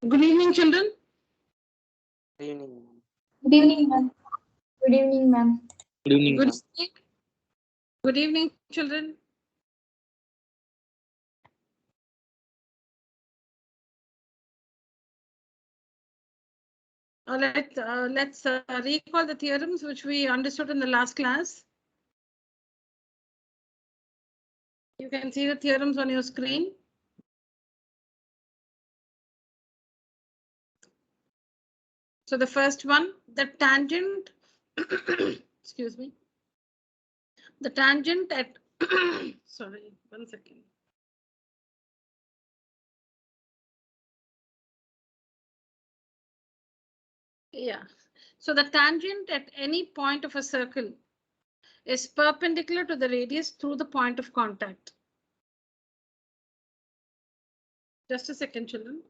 Good evening, children. Good evening. Good evening, ma'am. Good evening, ma'am. Good evening, Good ma'am. evening. Good evening, children. Let's recall the theorems which we understood in the last class. You can see the theorems on your screen. So the first one, the tangent, excuse me, the tangent at, sorry, 1 second. Yeah, so the tangent at any point of a circle is perpendicular to the radius through the point of contact. Just a second, children.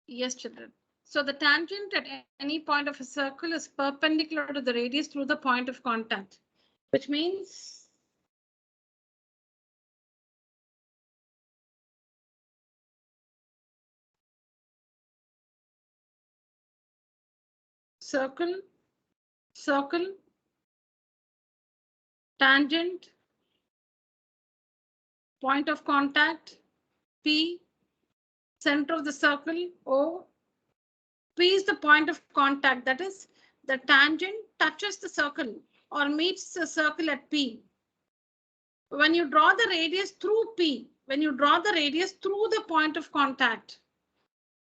Yes, children. So the tangent at any point of a circle is perpendicular to the radius through the point of contact, which means circle, circle, tangent, point of contact, P, center of the circle, O. P is the point of contact, that is, the tangent touches the circle or meets the circle at P. When you draw the radius through P, when you draw the radius through the point of contact,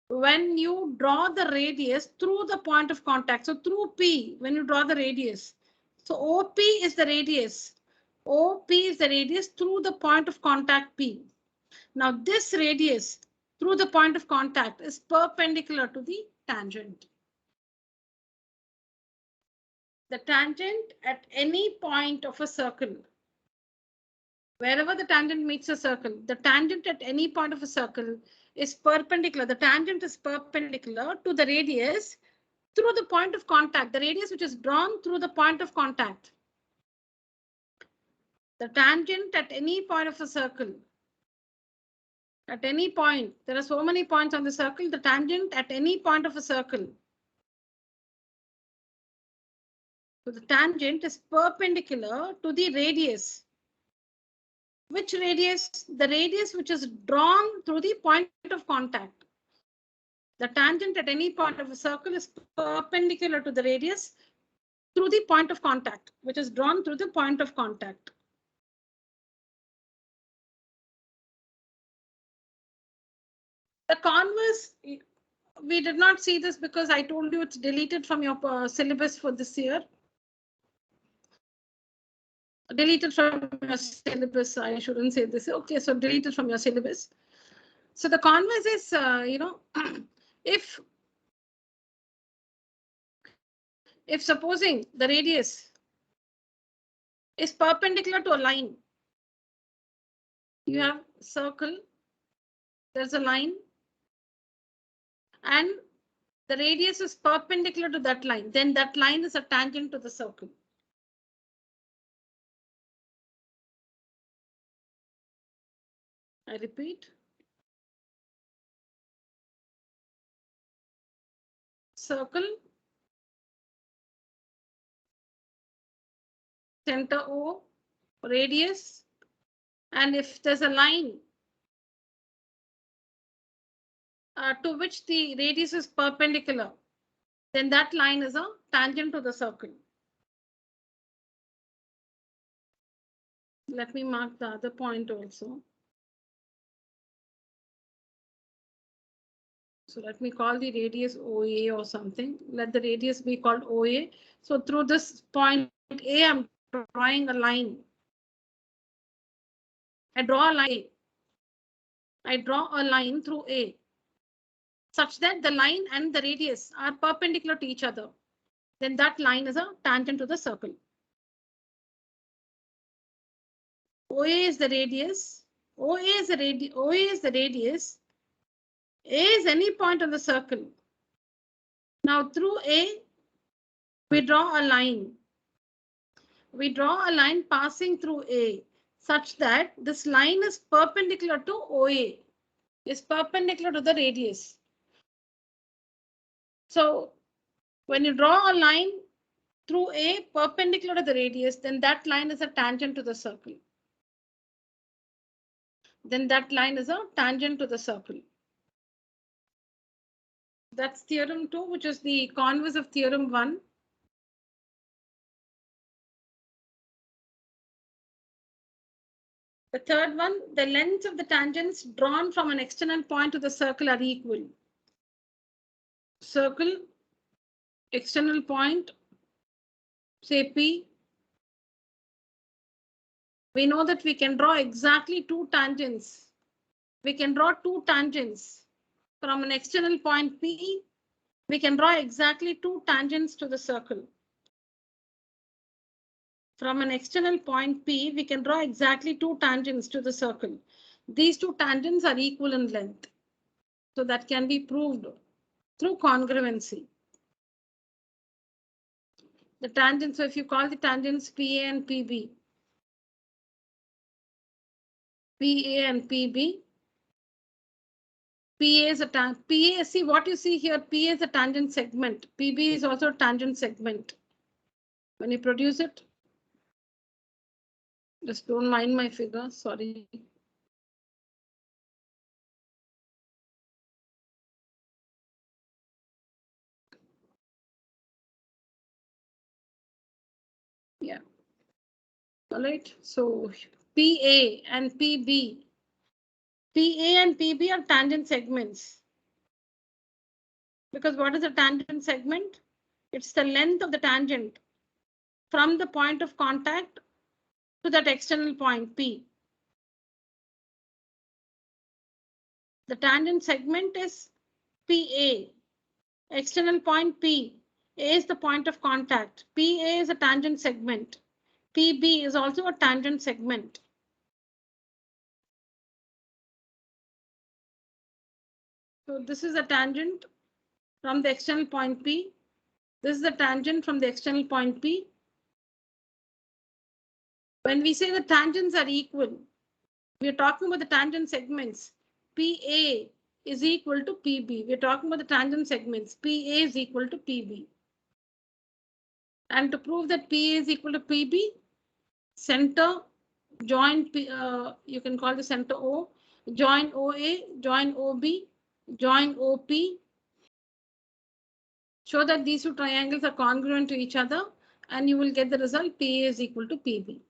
when you draw the radius through the point of contact, so through P, when you draw the radius, so OP is the radius. OP is the radius through the point of contact P. Now this radius through the point of contact is perpendicular to the tangent. The tangent at any point of a circle, wherever the tangent meets a circle, the tangent at any point of a circle is perpendicular. The tangent is perpendicular to the radius through the point of contact, the radius which is drawn through the point of contact. The tangent at any point of a circle. At any point, there are so many points on the circle, the tangent at any point of a circle. So the tangent is perpendicular to the radius. Which radius? The radius which is drawn through the point of contact. The tangent at any point of a circle is perpendicular to the radius through the point of contact, which is drawn through the point of contact. The converse, we did not see this because I told you it's deleted from your syllabus for this year. Deleted from your syllabus, I shouldn't say this. Okay, so deleted from your syllabus. So the converse is, if supposing the radius is perpendicular to a line, you have circle, there's a line, and the radius is perpendicular to that line, then that line is a tangent to the circle. I repeat. Circle, center O, radius, and if there's a line to which the radius is perpendicular, then that line is a tangent to the circle. let me mark the other point also. So let me call the radius OA or something. Let the radius be called OA. So through this point A, I'm drawing a line. I draw a line. I draw a line through A such that the line and the radius are perpendicular to each other. Then that line is a tangent to the circle. OA is the radius. OA is the radius. OA is the radius. A is any point on the circle. Now through A, we draw a line. We draw a line passing through A such that this line is perpendicular to OA, is perpendicular to the radius. So when you draw a line through A perpendicular to the radius, then that line is a tangent to the circle. Then that line is a tangent to the circle. That's theorem 2, which is the converse of theorem 1. The third one, the lengths of the tangents drawn from an external point to the circle are equal. Circle, external point, say P. We know that we can draw exactly two tangents. We can draw two tangents from an external point P. We can draw exactly two tangents to the circle. From an external point P, we can draw exactly two tangents to the circle. These two tangents are equal in length. So that can be proved through congruency. The tangents, so if you call the tangents PA and PB, PA and PB, PA is a PA, see what you see here, PA is a tangent segment. PB is also a tangent segment. When you produce it, just don't mind my figure, sorry. Yeah. All right, so PA and PB. PA and PB are tangent segments. Because what is a tangent segment? It's the length of the tangent from the point of contact to that external point P. The tangent segment is PA. External point P. A is the point of contact. PA is a tangent segment. PB is also a tangent segment. So this is a tangent from the external point P. This is the tangent from the external point P. When we say the tangents are equal, we are talking about the tangent segments. PA is equal to PB. We're talking about the tangent segments. PA is equal to PB. And to prove that PA is equal to PB, center join P, you can call the center O, join OA, join OB, join OP. Show that these two triangles are congruent to each other, and you will get the result PA is equal to PB.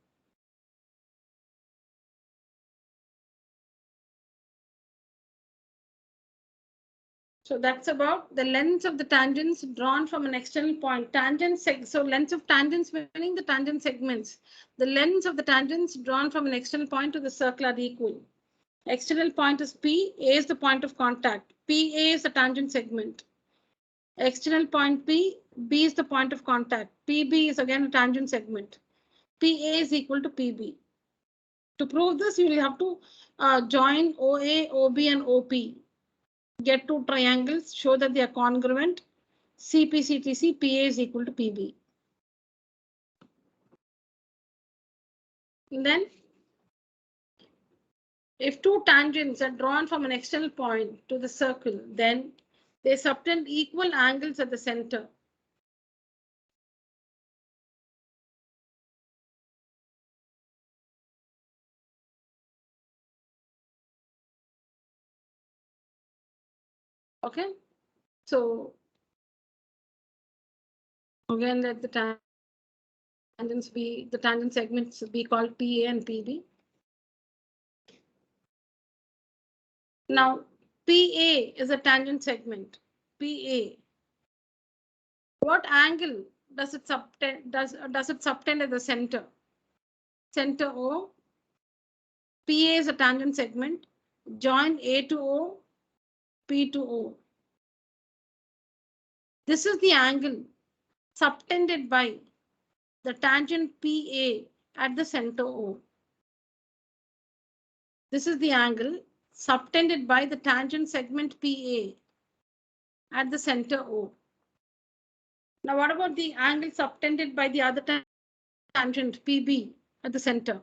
So that's about the lengths of the tangents drawn from an external point. So lengths of tangents meaning the tangent segments. The lengths of the tangents drawn from an external point to the circle are equal. External point is P, A is the point of contact. PA is the tangent segment. External point P, B is the point of contact. PB is again a tangent segment. PA is equal to PB. To prove this, you will have to join OA, OB, and OP. Get two triangles, show that they are congruent. CPCTC, PA is equal to PB. And then, if two tangents are drawn from an external point to the circle, then they subtend equal angles at the center. Okay, so again, let the tangents be the tangent segments be called PA and PB. Now, PA is a tangent segment. PA. What angle does it subtend? Does it subtend at the center? Center O. PA is a tangent segment. Join A to O, P to O. This is the angle subtended by the tangent PA at the center O. This is the angle subtended by the tangent segment PA at the center O. Now, what about the angle subtended by the other tangent PB at the center?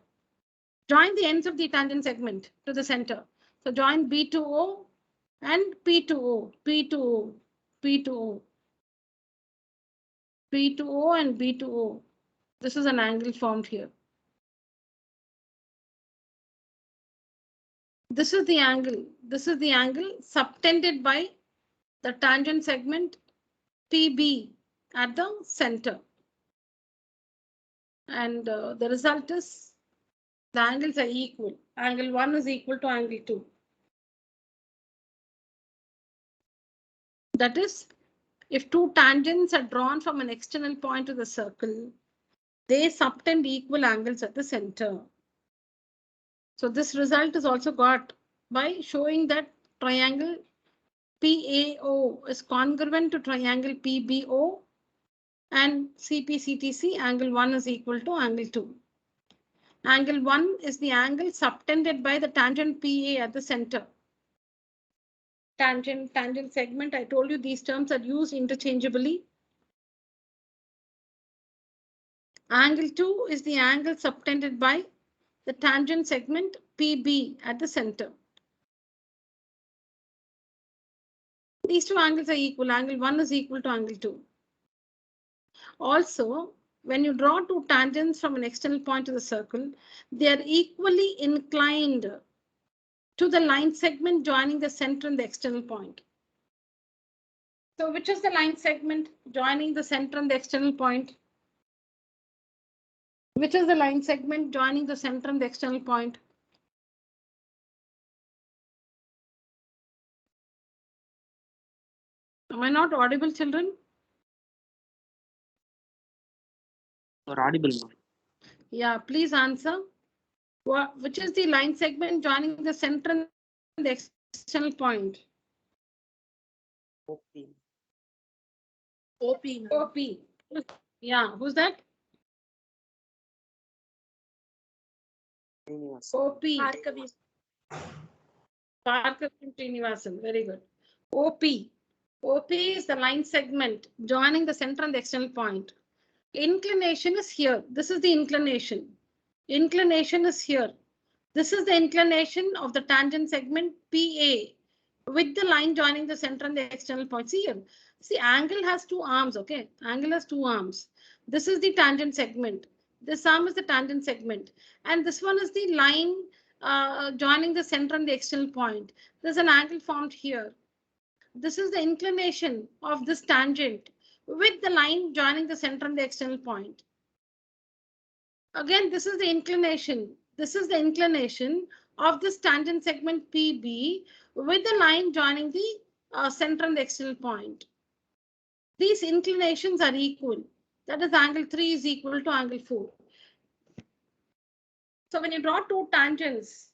Join the ends of the tangent segment to the center. So join B to O and P to O, P to O, P to O, P to O and B to O. This is an angle formed here. This is the angle. This is the angle subtended by the tangent segment PB at the center. And the result is the angles are equal. Angle 1 is equal to angle 2. That is, if two tangents are drawn from an external point of the circle, they subtend equal angles at the center. So this result is also got by showing that triangle PAO is congruent to triangle PBO and CPCTC, angle 1 is equal to angle 2. Angle 1 is the angle subtended by the tangent PA at the center. Tangent segment, I told you these terms are used interchangeably. Angle 2 is the angle subtended by the tangent segment PB at the center. These two angles are equal. Angle 1 is equal to angle 2. Also, when you draw two tangents from an external point to the circle, they are equally inclined to the line segment joining the center and the external point. So which is the line segment joining the center and the external point? Which is the line segment joining the center and the external point? Am I not audible, children? You're audible. Yeah, please answer. Which is the line segment joining the center and the external point? OP. OP. OP. Yeah, who's that? OP. Parker Srinivasan. Very good. OP. OP is the line segment joining the center and the external point. Inclination is here. This is the inclination. Inclination is here. This is the inclination of the tangent segment PA with the line joining the center and the external point. See here. See, angle has two arms. Okay, angle has two arms. This is the tangent segment. This arm is the tangent segment, and this one is the line joining the center and the external point. There's an angle formed here. This is the inclination of this tangent with the line joining the center and the external point. Again, this is the inclination. This is the inclination of this tangent segment PB with the line joining the center and the external point. These inclinations are equal. That is, angle 3 is equal to angle 4. So when you draw two tangents,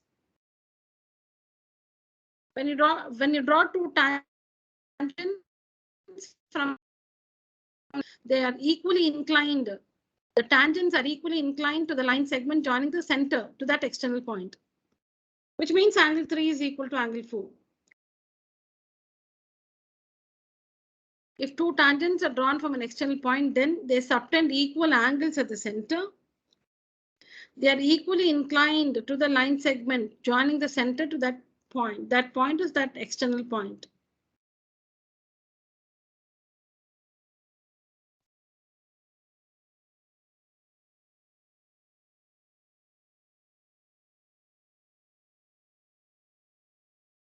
when you draw two tangents from, they are equally inclined. The tangents are equally inclined to the line segment joining the center to that external point, which means angle 3 is equal to angle 4. If two tangents are drawn from an external point, then they subtend equal angles at the center. They are equally inclined to the line segment joining the center to that point. That point is that external point.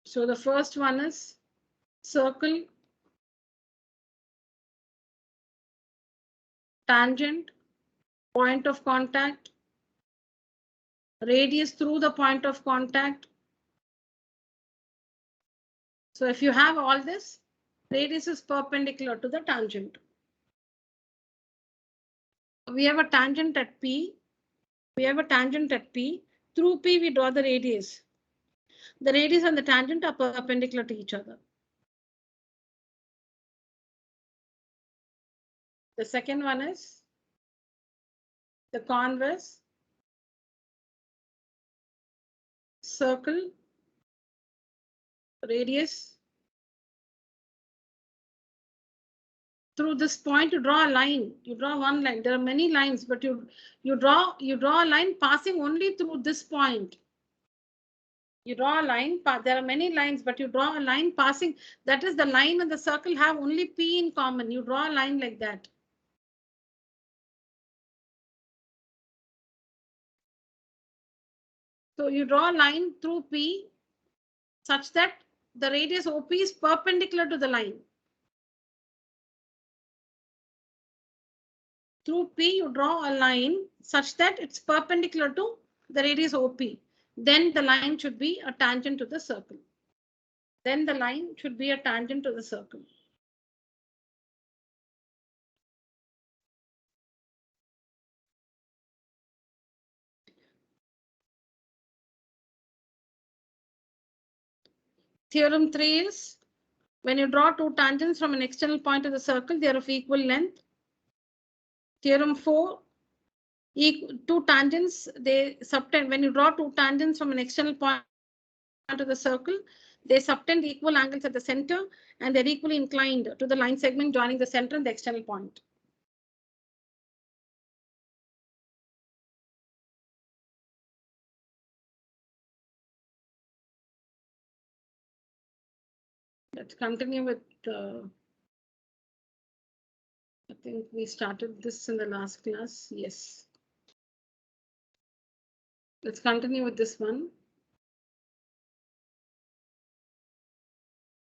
So the first one is circle, tangent, point of contact, radius through the point of contact. So if you have all this, radius is perpendicular to the tangent. We have a tangent at P. We have a tangent at P. Through P, we draw the radius. The radius and the tangent are perpendicular to each other. The second one is the converse circle radius. Through this point, you draw a line. You draw one line. There are many lines, but you draw a line passing only through this point. You draw a line. There are many lines, but you draw a line passing. That is, the line and the circle have only P in common. You draw a line like that. So you draw a line through P such that the radius OP is perpendicular to the line. Through P, you draw a line such that it's perpendicular to the radius OP. Then the line should be a tangent to the circle. Then the line should be a tangent to the circle. Theorem 3 is when you draw two tangents from an external point of the circle, they are of equal length. Theorem 4, two tangents, they subtend. When you draw two tangents from an external point of the circle, they subtend equal angles at the center and they're equally inclined to the line segment joining the center and the external point. Let's continue with I think we started this in the last class. Yes. Let's continue with this one.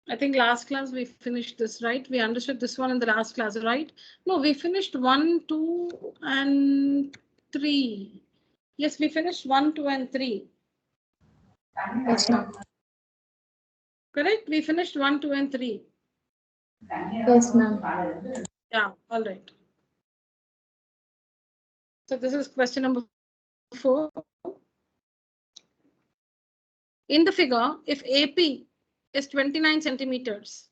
I think last class we finished this, right? We understood this one in the last class, right? No, we finished 1, 2, and 3. Yes, we finished 1, 2, and 3. Yes, ma'am. Correct? We finished 1, 2, and 3. Yes, ma'am. Yeah, all right. So this is question number 4. In the figure, if AP is 29 centimeters,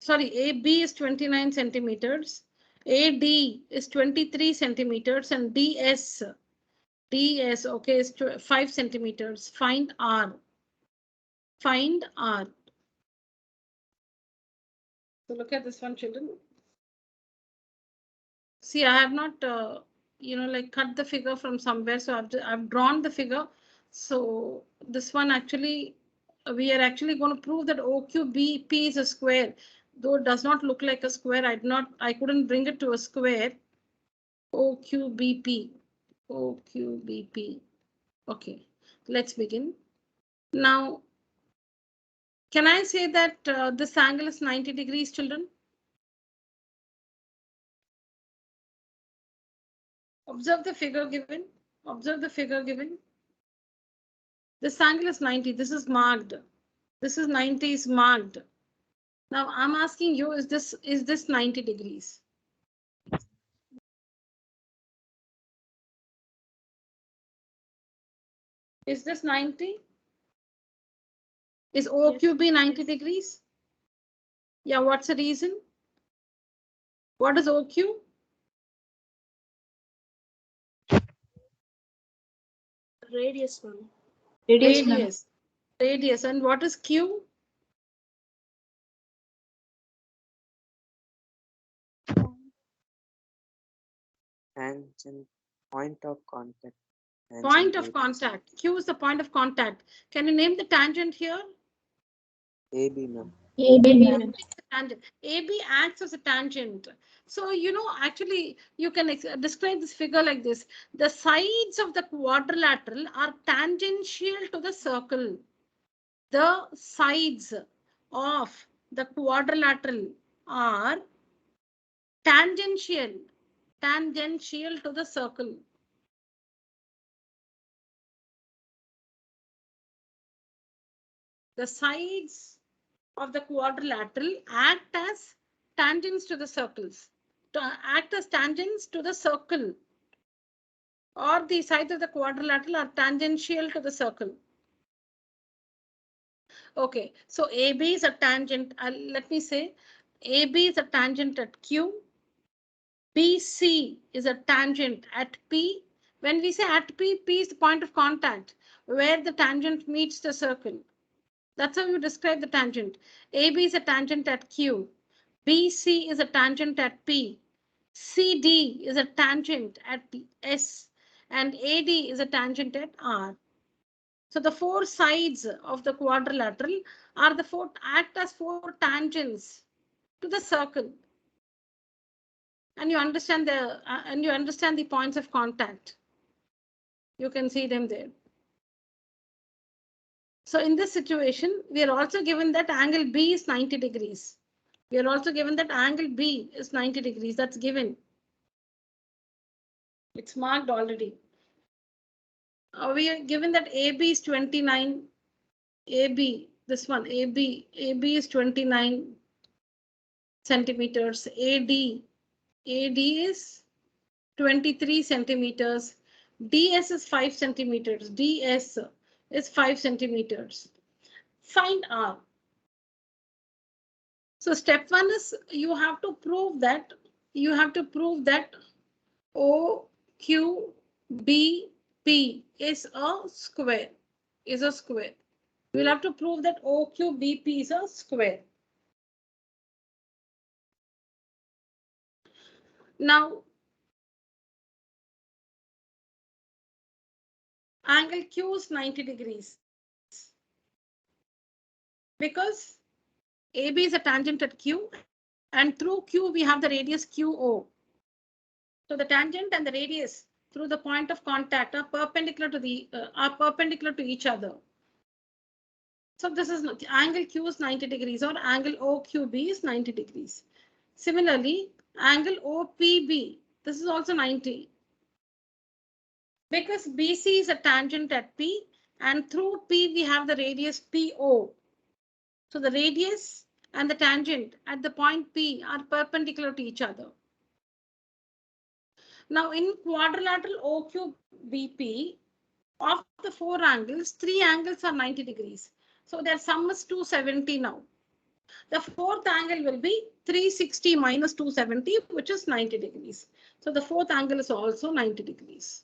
sorry, AB is 29 centimeters, AD is 23 centimeters, and DS, okay, is 5 centimeters. Find R. Find R. So look at this one, children. See, I have not, like cut the figure from somewhere. So I've drawn the figure. So this one actually, we are actually going to prove that OQBP is a square. Though it does not look like a square, I couldn't bring it to a square. OQBP. OQBP. Okay, let's begin. Now, can I say that this angle is 90 degrees, children? Observe the figure given. Observe the figure given. This angle is 90. This is marked. This is 90 is marked. Now I'm asking you, is this 90 degrees? Is this 90? Is OQB 90 degrees? Yeah, what's the reason? What is OQ? Radius, ma'am. Radius. Radius. And what is Q? Tangent, point of contact. Point of contact. Q is the point of contact. Can you name the tangent here? AB, ma'am. AB, ma'am. Tangent. AB acts as a tangent. So, actually, you can describe this figure like this. The sides of the quadrilateral are tangential to the circle. The sides of the quadrilateral are tangential tangential to the circle. The sides of the quadrilateral act as tangents to the circles. To act as tangents to the circle, or the sides of the quadrilateral are tangential to the circle. Okay, so AB is a tangent. Let me say AB is a tangent at Q. BC is a tangent at P. When we say at P, P is the point of contact where the tangent meets the circle. That's how you describe the tangent. AB is a tangent at Q. BC is a tangent at P. CD is a tangent at S. And AD is a tangent at R. So the four sides of the quadrilateral are the four act as four tangents to the circle. And you understand the points of contact. You can see them there. So in this situation, we are also given that angle B is 90 degrees. We are also given that angle B is 90 degrees. That's given. It's marked already. We are given that AB is 29. AB, this one, AB is 29 centimeters. AD is 23 centimeters. DS is 5 centimeters. DS is 5 centimeters. Find R. So step one is you have to prove that OQBP is a square. We'll have to prove that OQBP is a square. Now, angle Q is 90 degrees. Because AB is a tangent at Q, and through Q we have the radius QO. So the tangent and the radius through the point of contact are perpendicular to each other. So this is angle Q is 90 degrees, or angle OQB is 90 degrees. Similarly, angle OPB, this is also 90. Because BC is a tangent at P, and through P we have the radius PO. So the radius and the tangent at the point P are perpendicular to each other. Now in quadrilateral OQBP, of the four angles, three angles are 90 degrees. So their sum is 270 now. The fourth angle will be 360 minus 270, which is 90 degrees. So the fourth angle is also 90 degrees.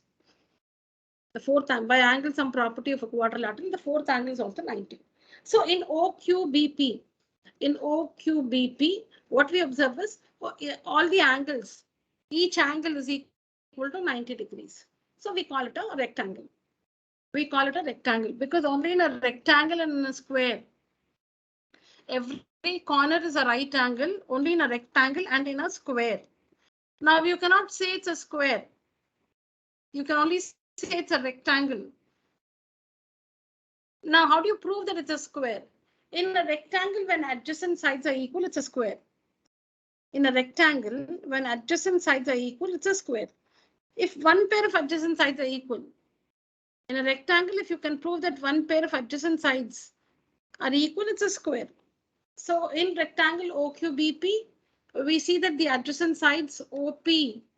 The fourth, by angle sum property of a quadrilateral, the fourth angle is also 90. So in OQBP, what we observe is all the angles, each angle is equal to 90 degrees. So we call it a rectangle. We call it a rectangle because only in a rectangle and in a square, every corner is a right angle, only in a rectangle and in a square. Now you cannot say it's a square. You can only say it's a rectangle. Now, how do you prove that it's a square? In a rectangle, when adjacent sides are equal, it's a square. In a rectangle, when adjacent sides are equal, it's a square. If one pair of adjacent sides are equal, in a rectangle, if you can prove that one pair of adjacent sides are equal, it's a square. So in rectangle OQBP, we see that the adjacent sides OP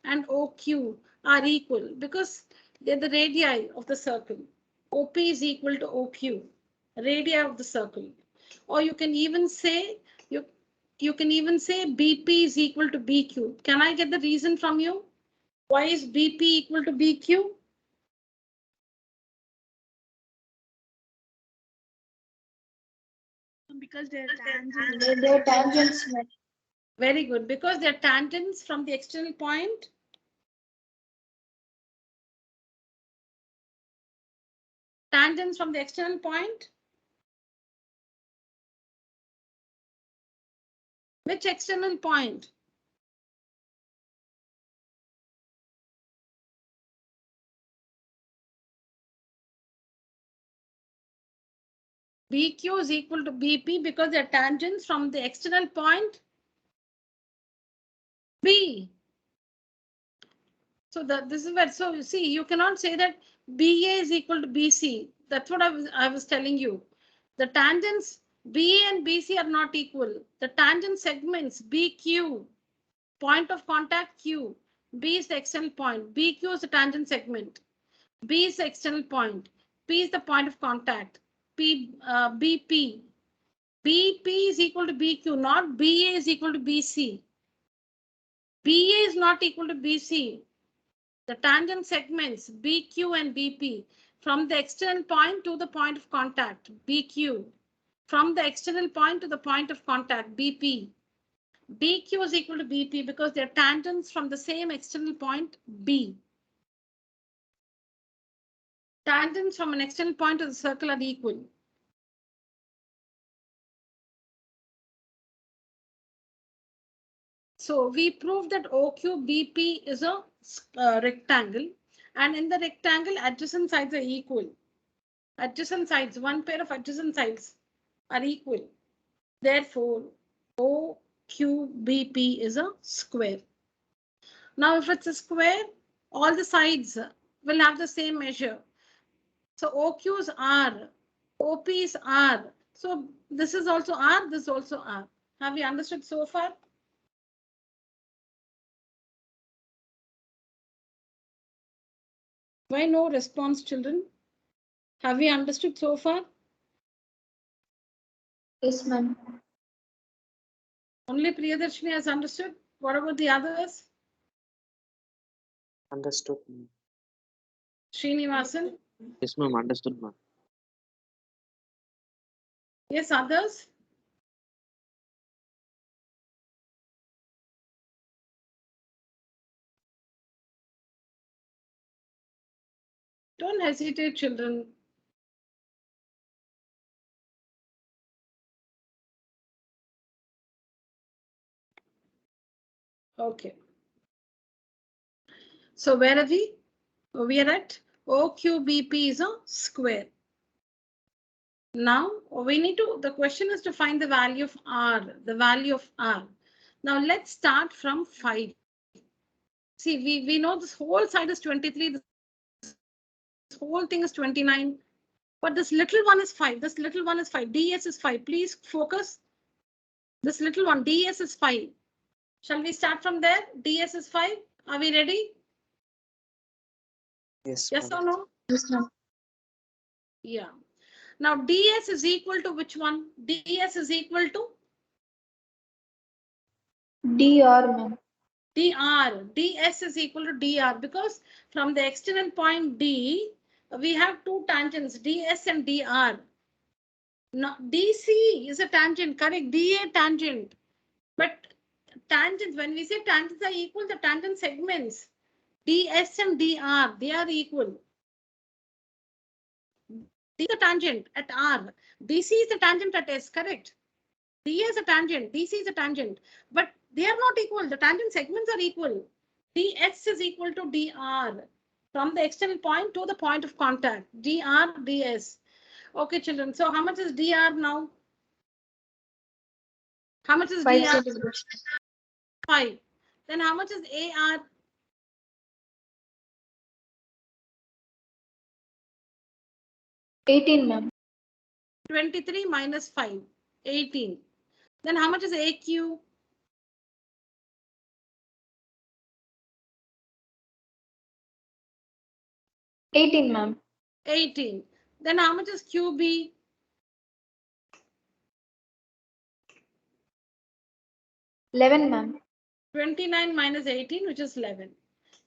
and OQ are equal because they're the radii of the circle. OP is equal to OQ, radii of the circle. Or you can even say BP is equal to BQ. Can I get the reason from you? Why is BP equal to BQ? Because they're tangents. Very good. Because they're tangents from the external point. Tangents from the external point. Which external point? BQ is equal to BP because they're tangents from the external point B. So this is where, so you see, you cannot say that BA is equal to BC. That's what I was telling you. The tangents BA and BC are not equal. The tangent segments BQ, point of contact Q, B is the external point, BQ is the tangent segment, B is the external point, P is the point of contact, BP. BP is equal to BQ, not BA is equal to BC. BA is not equal to BC. The tangent segments BQ and BP from the external point to the point of contact, BQ. From the external point to the point of contact, BP. BQ is equal to BP because they're tangents from the same external point, B. Tangents from an external point of the circle are equal. So we proved that OQBP is a rectangle, and in the rectangle, adjacent sides are equal. Adjacent sides, one pair of adjacent sides are equal. Therefore, OQBP is a square. Now, if it's a square, all the sides will have the same measure. So OQ is R, OP is R. So this is also R, this is also R. Have you understood so far? Why no response, children? Have we understood so far? Yes, ma'am. Only Priyadarshini has understood. What about the others? Understood, ma'am. Srinivasan? Yes, ma'am. Understood, ma'am. Yes, others? Don't hesitate, children. Okay. So where are we? We are at OQBP is a square. Now we need to, the question is to find the value of R, the value of R. Now let's start from 5. See, we know this whole side is 23, this whole thing is 29, but this little one is 5, this little one is 5, DS is 5. Please focus. This little one, DS is 5. Shall we start from there? DS is 5. Are we ready? Yes, Yes ma'am. or no? Yes, ma'am. Yeah. Now DS is equal to which one? DS is equal to DR, ma'am. dr. ds is equal to dr because from the external point D, we have two tangents, ds and dr. Now, DC is a tangent, correct? DA tangent. But tangents, when we say tangents are equal, the tangent segments, ds and dr, they are equal. D is the tangent at R. DC is the tangent at S, correct? D is a tangent, DC is a tangent, but they are not equal. The tangent segments are equal. DS is equal to DR from the external point to the point of contact. DR, DS. Okay, children. So how much is DR now? How much is 5 DR? centimeters. 5. Then how much is AR? 18, ma'am. 23 minus 5. 18. Then how much is AQ? 18, ma'am. 18. Then how much is QB? 11, ma'am. 29 minus 18, which is 11.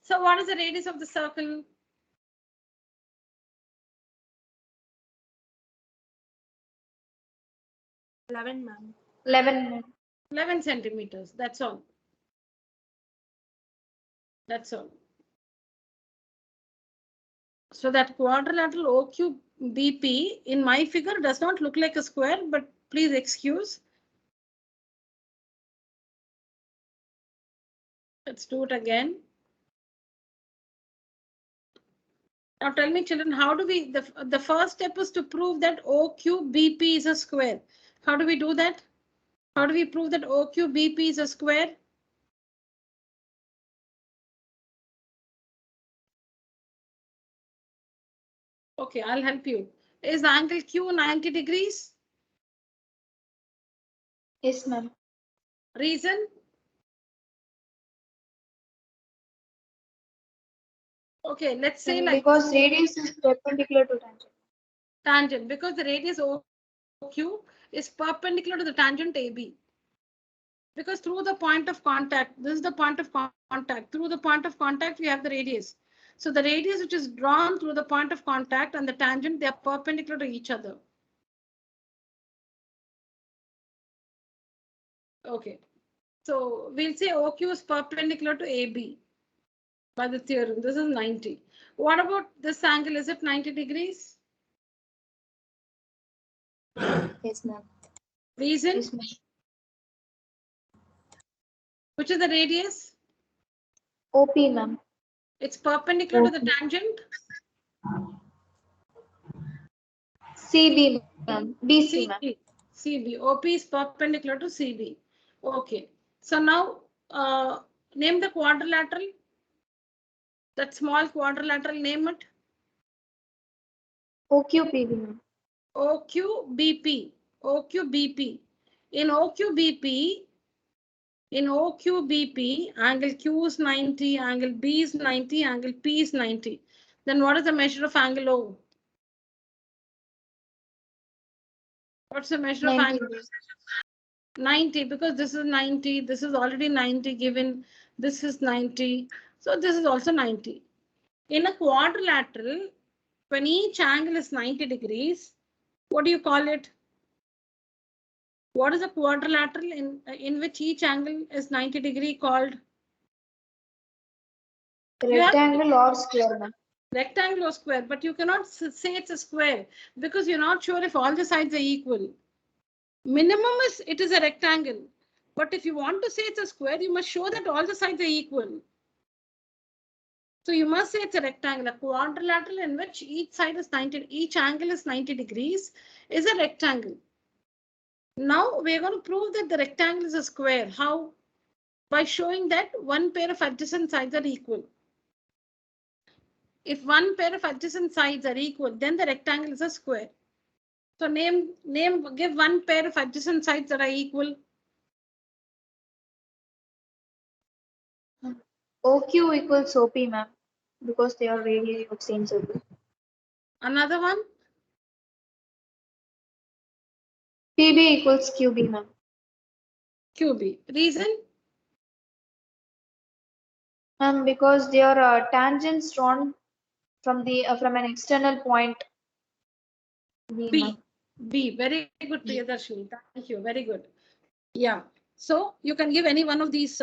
So what is the radius of the circle? 11, ma'am. 11, ma'am. 11 centimeters. That's all. That's all. So that quadrilateral OQBP in my figure does not look like a square, but please excuse. Let's do it again. Now tell me, children, how do we, the first step is to prove that OQBP is a square. How do we do that? How do we prove that OQBP is a square? Okay, I'll help you. Is angle Q 90 degrees? Yes, ma'am. Reason? Okay, let's say like Because radius is perpendicular to tangent. tangent, because the radius OQ is perpendicular to the tangent AB. Because through the point of contact, this is the point of contact. Through the point of contact, we have the radius. So the radius which is drawn through the point of contact and the tangent, they are perpendicular to each other. Okay. So we'll say OQ is perpendicular to AB by the theorem. This is 90. What about this angle? Is it 90 degrees? Yes, ma'am. Reason? Yes, ma'am. Which is the radius? OP, ma'am. It's perpendicular to the tangent. CB, ma'am. BC, ma'am. CB. CB. OP is perpendicular to CB. Okay. So now name the quadrilateral. That small quadrilateral, name it. OQPB, ma'am. OQBP. OQBP. In OQBP, angle Q is 90, angle B is 90, angle P is 90. Then what is the measure of angle O? What's the measure 90 of angle? degrees. 90, because this is 90, this is already 90 given, this is 90. So this is also 90. In a quadrilateral, when each angle is 90 degrees, what do you call it? What is a quadrilateral in which each angle is 90 degree called? Rectangle or square, ma'am. Rectangle or square, but you cannot say it's a square because you're not sure if all the sides are equal. Minimum is it is a rectangle, but if you want to say it's a square, you must show that all the sides are equal. So you must say it's a rectangle. A quadrilateral in which each side is 90, each angle is 90 degrees is a rectangle. Now we're going to prove that the rectangle is a square. How? By showing that one pair of adjacent sides are equal. If one pair of adjacent sides are equal, then the rectangle is a square. So give one pair of adjacent sides that are equal. OQ equals OP, ma'am. Because they are radii of same circle. Another one. PB equals QB, ma'am. QB. Reason? Ma'am, because they are tangents drawn from the from an external point. B. B. Very good, Priyadarshini. Thank you. Very good. Yeah. So you can give any one of these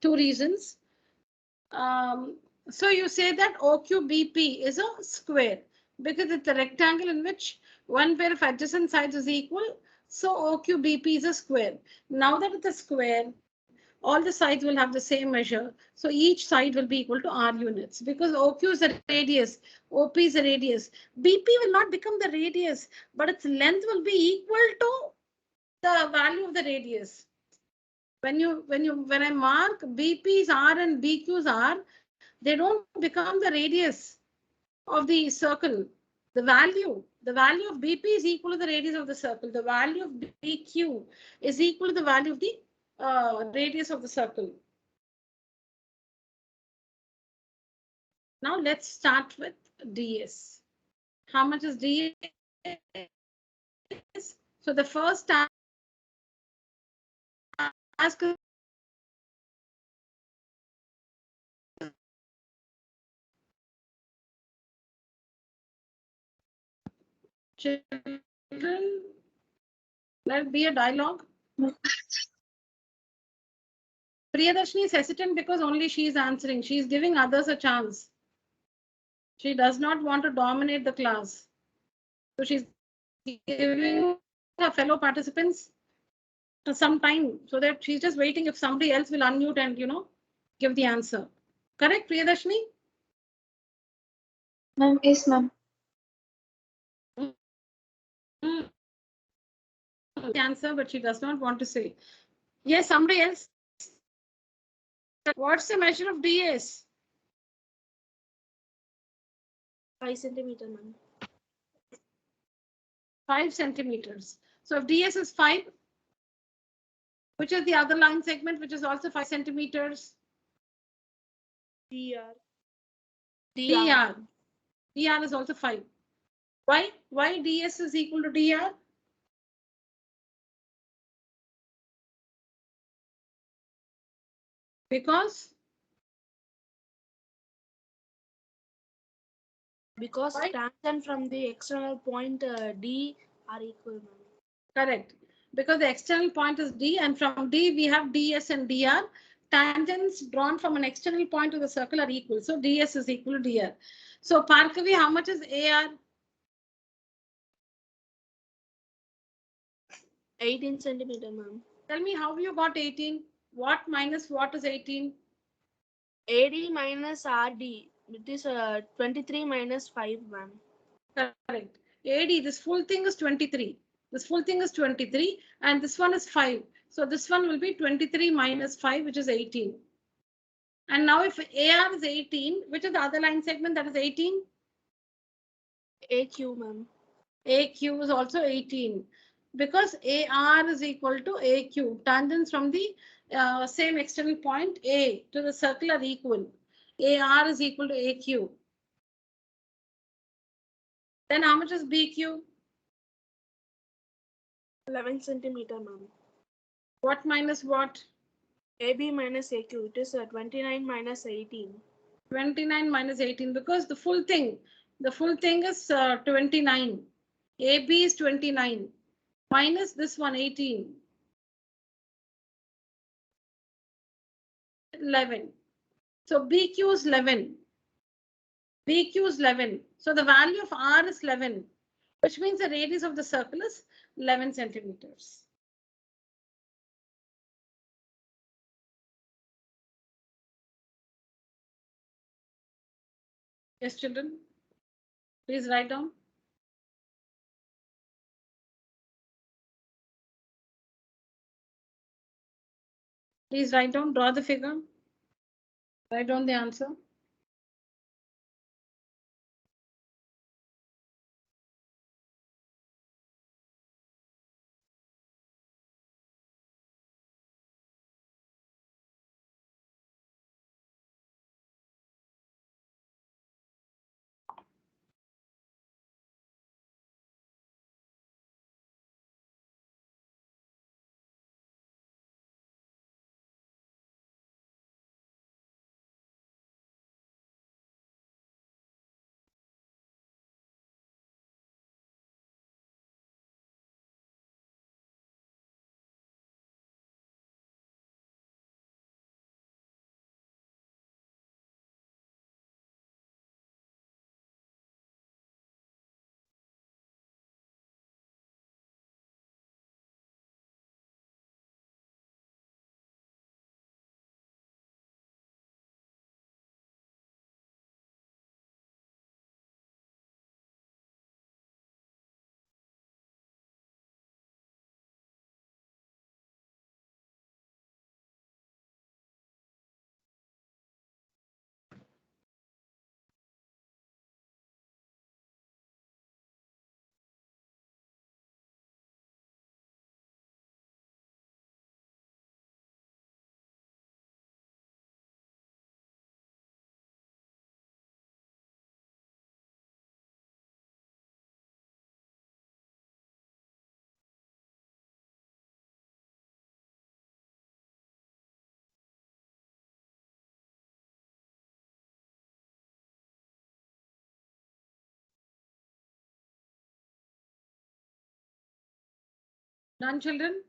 two reasons. So you say that OQBP is a square because it's a rectangle in which one pair of adjacent sides is equal. So OQBP is a square. Now that it's a square, all the sides will have the same measure. So each side will be equal to R units because OQ is a radius, OP is a radius. BP will not become the radius, but its length will be equal to the value of the radius. When I mark BP is R and BQ is R, they don't become the radius of the circle. The value of BP is equal to the radius of the circle. The value of BQ is equal to the value of the radius of the circle. Now let's start with ds. How much is ds? So the first task is children, let it be a dialogue. Priyadarshini is hesitant because only she is answering. She is giving others a chance. She does not want to dominate the class. So she's giving her fellow participants some time so that she's just waiting if somebody else will unmute and, give the answer. Correct, Priyadarshini? Ma'am, yes, ma'am. Answer, but she does not want to say. Yes, somebody else. What's the measure of ds? 5 centimeter, ma'am. 5 centimeters. So if ds is 5, which is the other line segment which is also 5 centimeters? DR. dr. dr is also 5. Why? Why ds is equal to dr? Because why? Tangent from the external point D are equal, ma'am. Correct. Because the external point is D, and from D we have ds and dr. Tangents drawn from an external point to the circle are equal. So ds is equal to dr. So Parkavi, how much is AR? 18 centimeter, ma'am. Tell me how you got 18. What minus what is 18? AD minus RD. It is 23 minus 5, ma'am. Correct. AD, this full thing is 23. This full thing is 23, and this one is 5. So this one will be 23 minus 5, which is 18. And now if AR is 18, which is the other line segment that is 18? AQ, ma'am. AQ is also 18. Because AR is equal to AQ. Tangents from the same external point A to the circle are equal. AR is equal to AQ. Then how much is BQ? 11 centimeter, ma'am. What minus what? AB minus AQ. It is 29 minus 18. 29 minus 18, because the full thing is 29. AB is 29 minus this one 18. 11. So BQ is 11. BQ is 11. So the value of R is 11, which means the radius of the circle is 11 centimeters. Yes, children, please write down. Please write down, draw the figure. Write down the answer. Done, children?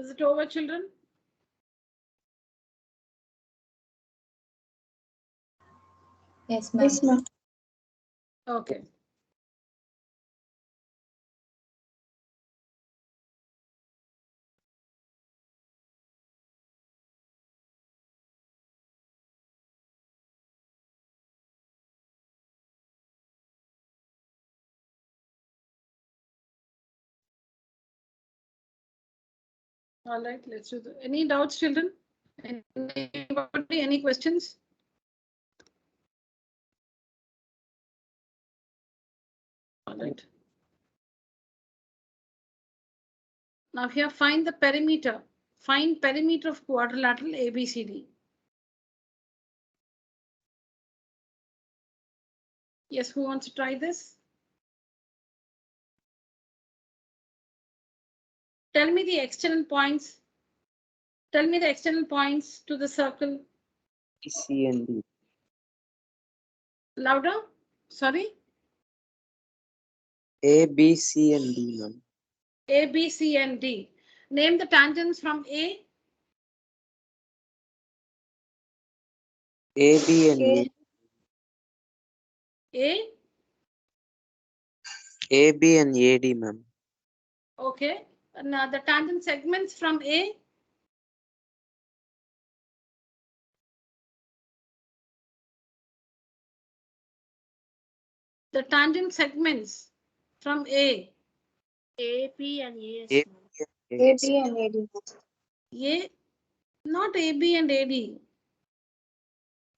Is it over, children? Yes, ma'am. Yes, ma'am. Okay. All right, let's do any doubts, children? Anybody, any questions? All right. Now here, find the perimeter. Find perimeter of quadrilateral ABCD. Yes, who wants to try this? Tell me the external points. Tell me the external points to the circle. C and D. Louder. Sorry. A, B, C, and D, ma'am. A, B, C, and D. Name the tangents from A. A, B, and A. A. A, B, and AD, ma'am. Okay. Now the tangent segments from A. The tangent segments from A. AP and AS. A, ma'am. AB and AD. A. Not AB and AD.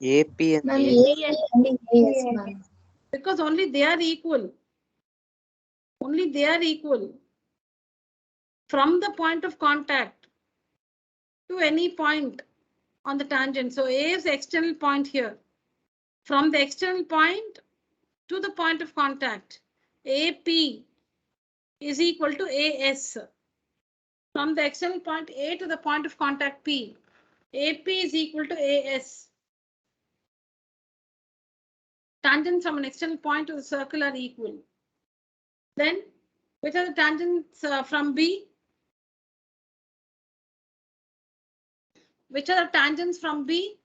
AP and Ma'am, AD. A and AS, ma'am. Because only they are equal. Only they are equal. From the point of contact to any point on the tangent. So A is the external point here. From the external point to the point of contact, AP is equal to AS. From the external point A to the point of contact P, AP is equal to AS. Tangents from an external point to the circle are equal. Then, which are the tangents from B? Which are the tangents from B?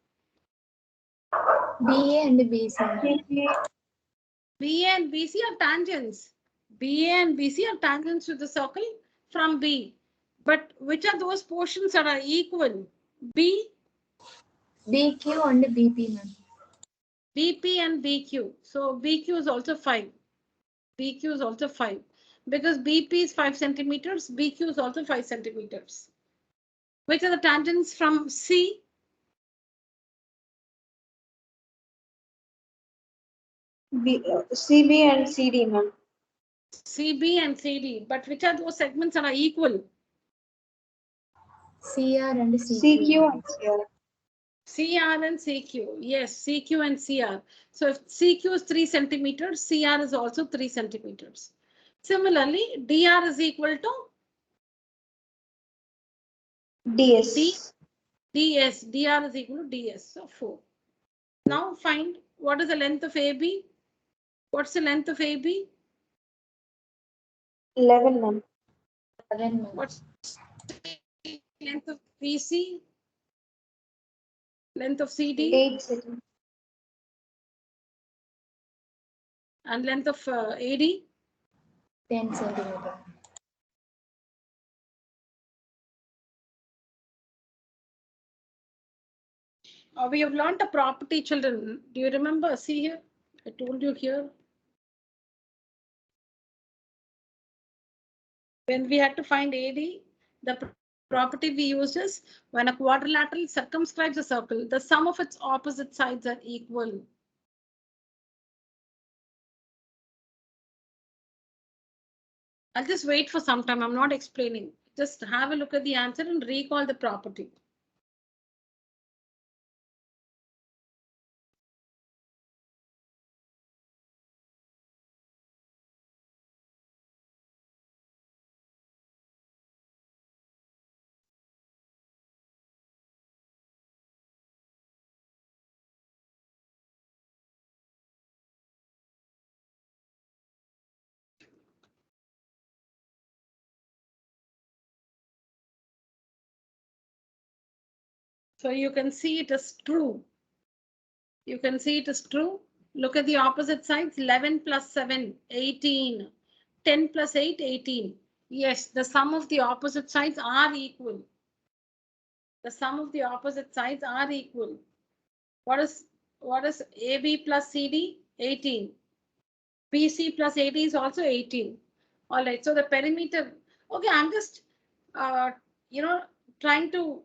BA and BC, ma'am. BA and BC are tangents. BA and BC are tangents to the circle from B. But which are those portions that are equal? B, BQ and BP, ma'am. BP and BQ. So BQ is also 5. BQ is also 5. Because BP is 5 centimeters, BQ is also 5 centimeters. Which are the tangents from C? CB and CD, ma'am. CB and CD. But which are those segments that are equal? CR and CQ. CQ and CR. CR and CQ. Yes, CQ and CR. So if CQ is 3 centimeters, CR is also 3 centimeters. Similarly, DR is equal to DS. DS. DR is equal to DS. So 4. Now find what is the length of AB? What's the length of AB? 11, ma'am. 11, ma'am. What's the length of BC? Length of CD? 8 centimeters. And length of AD? 10 centimeter. We have learned a property, children. Do you remember? See here. I told you here. When we had to find AD, the property we used is when a quadrilateral circumscribes a circle, the sum of its opposite sides are equal. I'll just wait for some time. I'm not explaining. Just have a look at the answer and recall the property. So you can see it is true. You can see it is true. Look at the opposite sides. 11 plus 7, 18. 10 plus 8, 18. Yes, the sum of the opposite sides are equal. The sum of the opposite sides are equal. What is AB plus CD? 18. BC plus 80 is also 18. All right, so the perimeter. Okay, I'm just, you know, trying to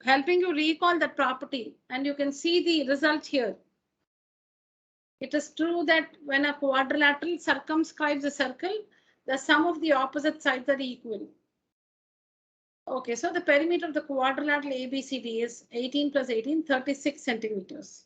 helping you recall that property, and you can see the result here. It is true that when a quadrilateral circumscribes a circle, the sum of the opposite sides are equal. Okay, so the perimeter of the quadrilateral ABCD is 18 plus 18, 36 centimeters.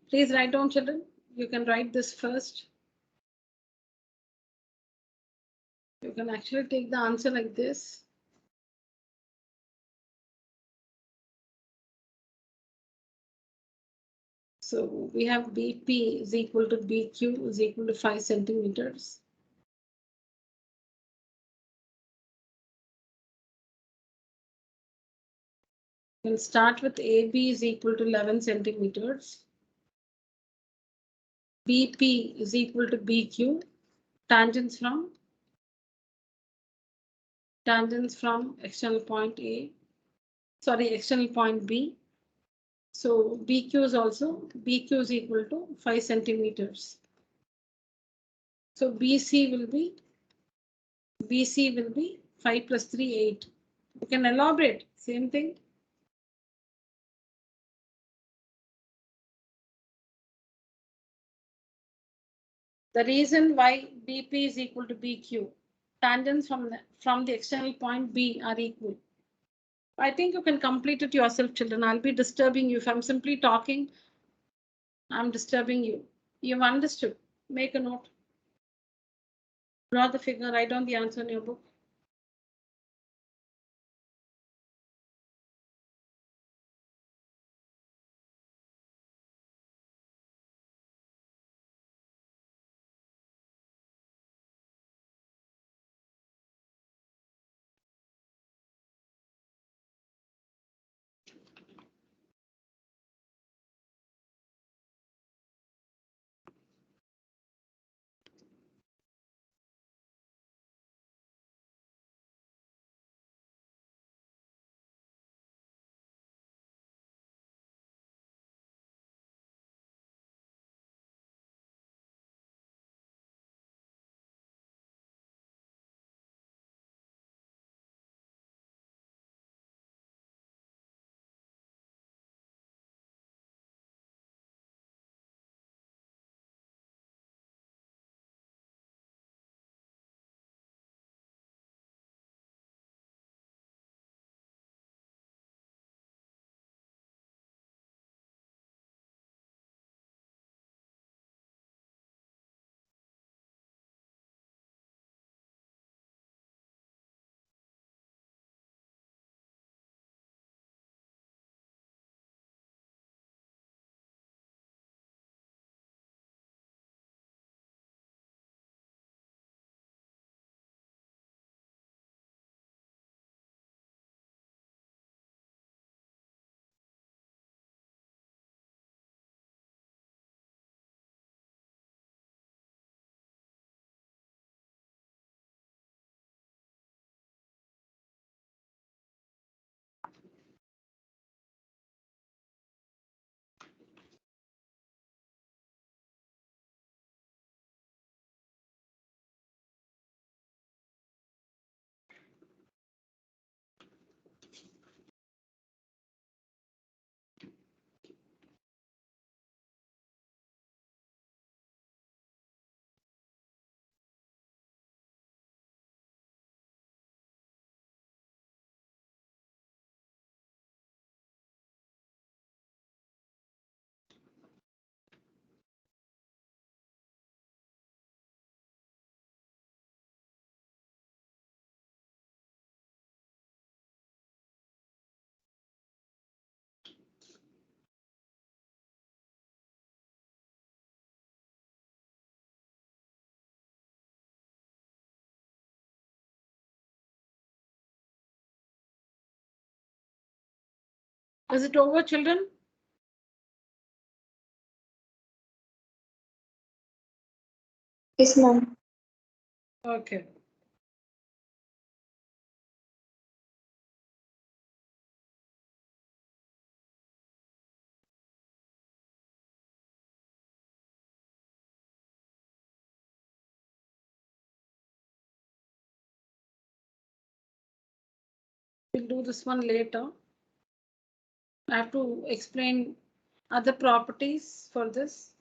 Please write down, children. You can write this first. You can actually take the answer like this. So we have BP is equal to BQ is equal to 5 centimeters. We'll start with AB is equal to 11 centimeters. BP is equal to BQ. Tangents from external point A. Sorry, external point B. So BQ is also BQ is equal to 5 centimeters. So BC will be 5 plus 3, 8. You can elaborate, same thing. The reason why BP is equal to BQ, tangents from the external point B are equal. I think you can complete it yourself, children. I'll be disturbing you. If I'm simply talking, I'm disturbing you. You've understood. Make a note. Draw the figure, write down the answer in your book. Is it over, children? Yes, ma'am. Okay. We'll do this one later. I have to explain other properties for this.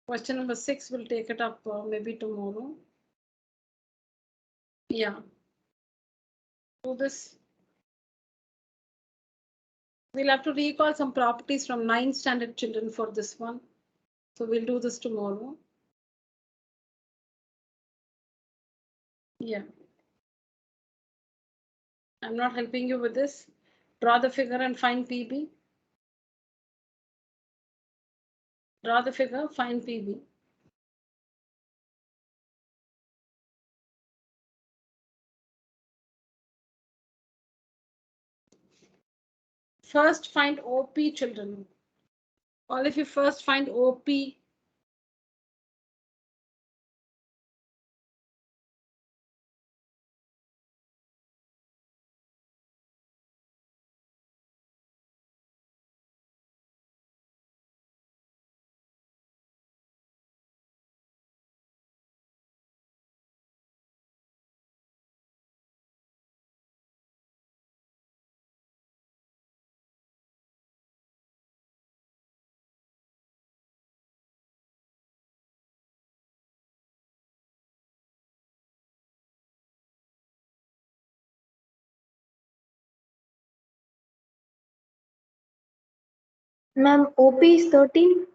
Question number 6, we'll take it up maybe tomorrow. Yeah. Do this. We'll have to recall some properties from 9th standard children for this one. So we'll do this tomorrow. Yeah. I'm not helping you with this. Draw the figure and find PB. Draw the figure, find PB. First find OP, children. All of you first find OP. Ma'am, OP is 13.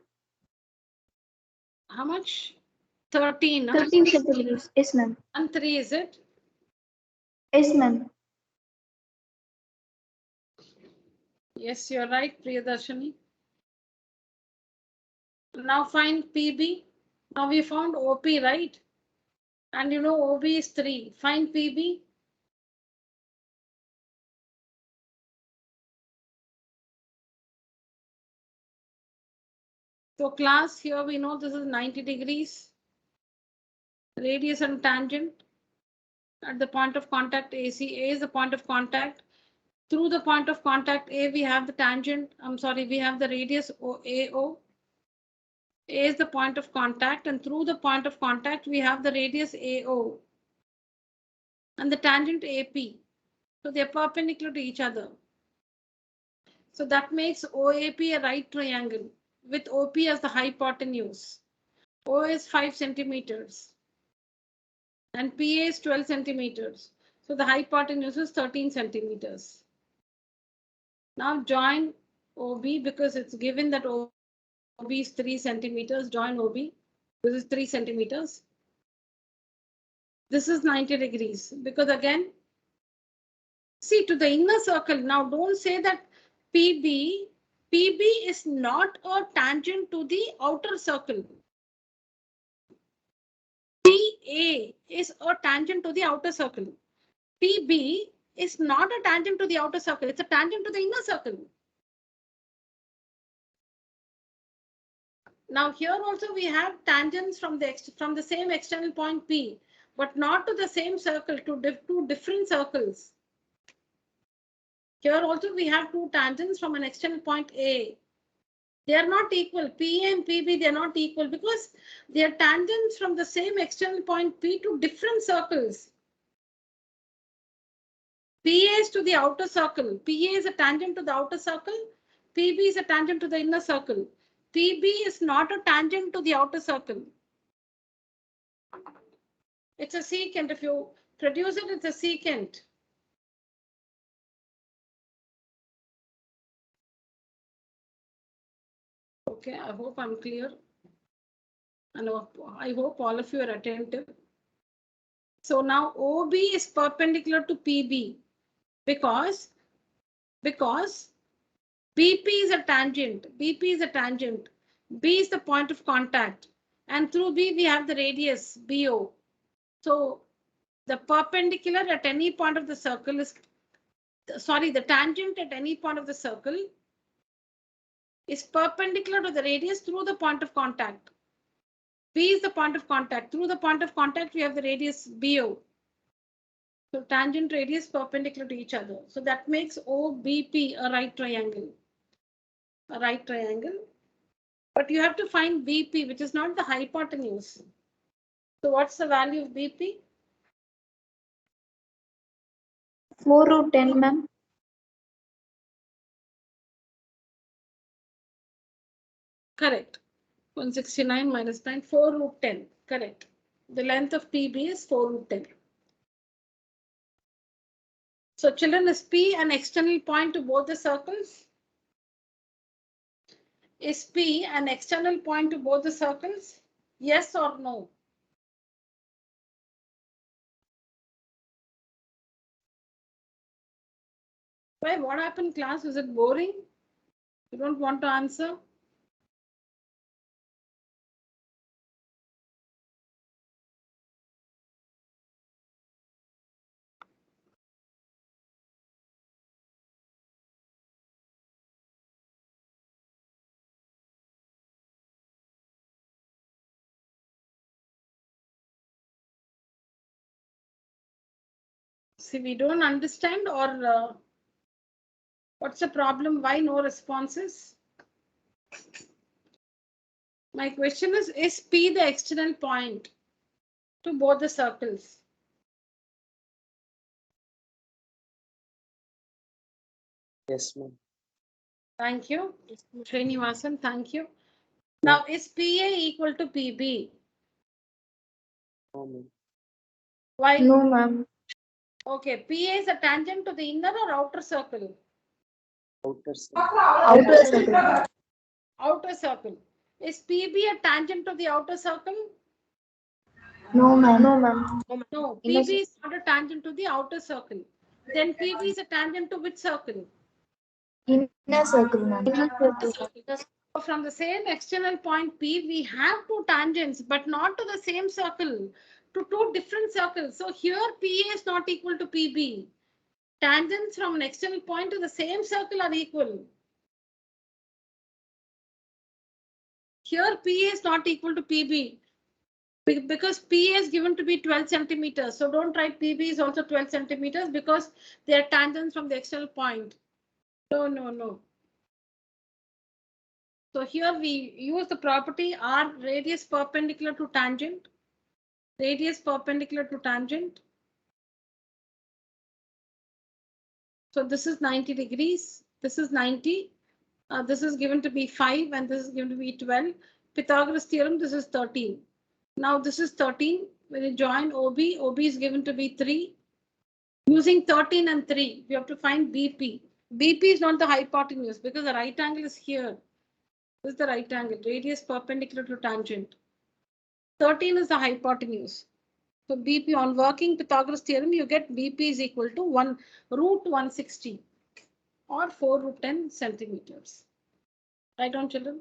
How much? 13. 13 centimeters. Yes, ma'am. And 3, is it? Yes, ma'am. Yes, you're right, Priyadarshini. Now find PB. Now we found OP, right? And you know OB is 3. Find PB. So class, here we know this is 90 degrees. Radius and tangent. At the point of contact AC, A is the point of contact. Through the point of contact A, we have the tangent. We have the radius AO. A is the point of contact, and through the point of contact, we have the radius AO and the tangent AP. So they're perpendicular to each other. So that makes OAP a right triangle with OP as the hypotenuse. O is 5 centimeters and PA is 12 centimeters. So the hypotenuse is 13 centimeters. Now join OB because it's given that OB is 3 centimeters. Join OB. This is 3 centimeters. This is 90 degrees because again, see to the inner circle. Now don't say that PB is not a tangent to the outer circle. PA is a tangent to the outer circle. PB is not a tangent to the outer circle. It's a tangent to the inner circle. Now here also we have tangents from the same external point P, but not to the same circle, to two different circles. Here also we have two tangents from an external point A. They are not equal. PA and PB, they are not equal because they are tangents from the same external point P to different circles. PA is to the outer circle. PA is a tangent to the outer circle. PB is a tangent to the inner circle. PB is not a tangent to the outer circle. It's a secant. If you produce it, it's a secant. Okay, I hope I'm clear. And I hope all of you are attentive. So now OB is perpendicular to PB because BP is a tangent. BP is a tangent. B is the point of contact. And through B, we have the radius BO. So the perpendicular at any point of the circle is the tangent at any point of the circle is perpendicular to the radius through the point of contact. P is the point of contact. Through the point of contact, we have the radius BO. So tangent radius perpendicular to each other. So that makes OBP a right triangle. A right triangle. But you have to find BP, which is not the hypotenuse. So what's the value of BP? 4 root 10, ma'am. Correct. 169 minus 9, 4 root 10. Correct. The length of PB is 4 root 10. So children, is P an external point to both the circles? Is P an external point to both the circles? Yes or no? Why? What happened, class? Was it boring? You don't want to answer? See, we don't understand, or what's the problem? Why no responses? My question is P the external point to both the circles? Yes, ma'am. Thank you. Yes, ma'am. Srinivasan, thank you. Now, is PA equal to PB? No, ma'am. Why? No, ma'am. Okay, PA is a tangent to the inner or outer circle? Outer circle. Outer circle. Outer circle. Is PB a tangent to the outer circle? No, ma'am. No, ma'am. No, Inner PB is not a tangent to the outer circle. Then PB is a tangent to which circle? Inner circle, ma'am. Inner circle. So from the same external point P, we have two tangents, but not to the same circle, to two different circles. So here PA is not equal to PB. Tangents from an external point to the same circle are equal. Here PA is not equal to PB because PA is given to be 12 centimeters. So don't write PB is also 12 centimeters because they are tangents from the external point. No, no, no. So here we use the property R radius perpendicular to tangent. Radius perpendicular to tangent. So this is 90 degrees. This is 90. This is given to be 5 and this is given to be 12. Pythagoras theorem, this is 13. Now this is 13. When you join OB, OB is given to be 3. Using 13 and 3, we have to find BP. BP is not the hypotenuse because the right angle is here. This is the right angle, radius perpendicular to tangent. 13 is the hypotenuse. So BP on working Pythagoras theorem, you get BP is equal to 1 root 160 or 4 root 10 centimeters. Right on, children?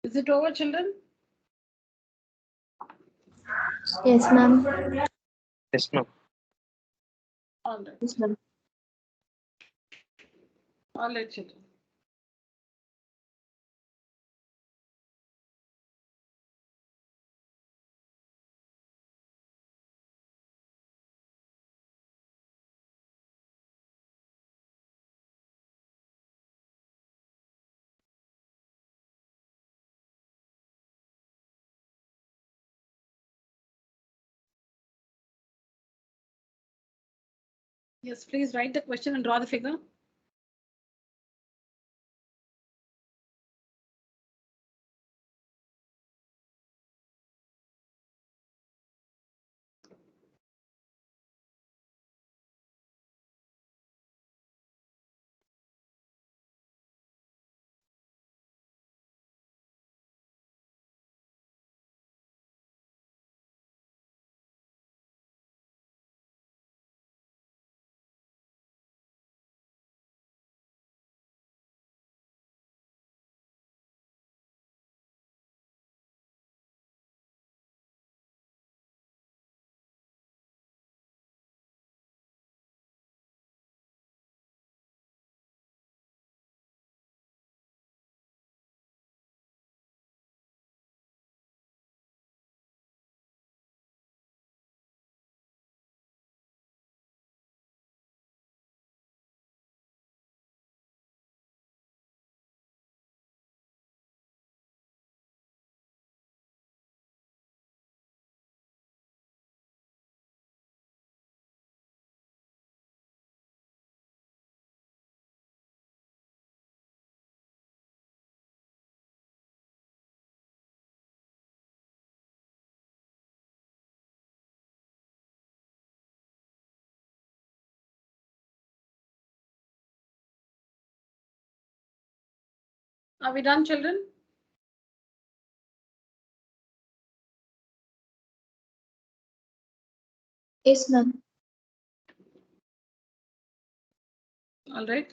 Is it over, children? Yes, ma'am. Yes, ma'am. All right. Yes, ma'am. All right, children. Yes, please write the question and draw the figure. Are we done, children? Yes, ma'am. All right.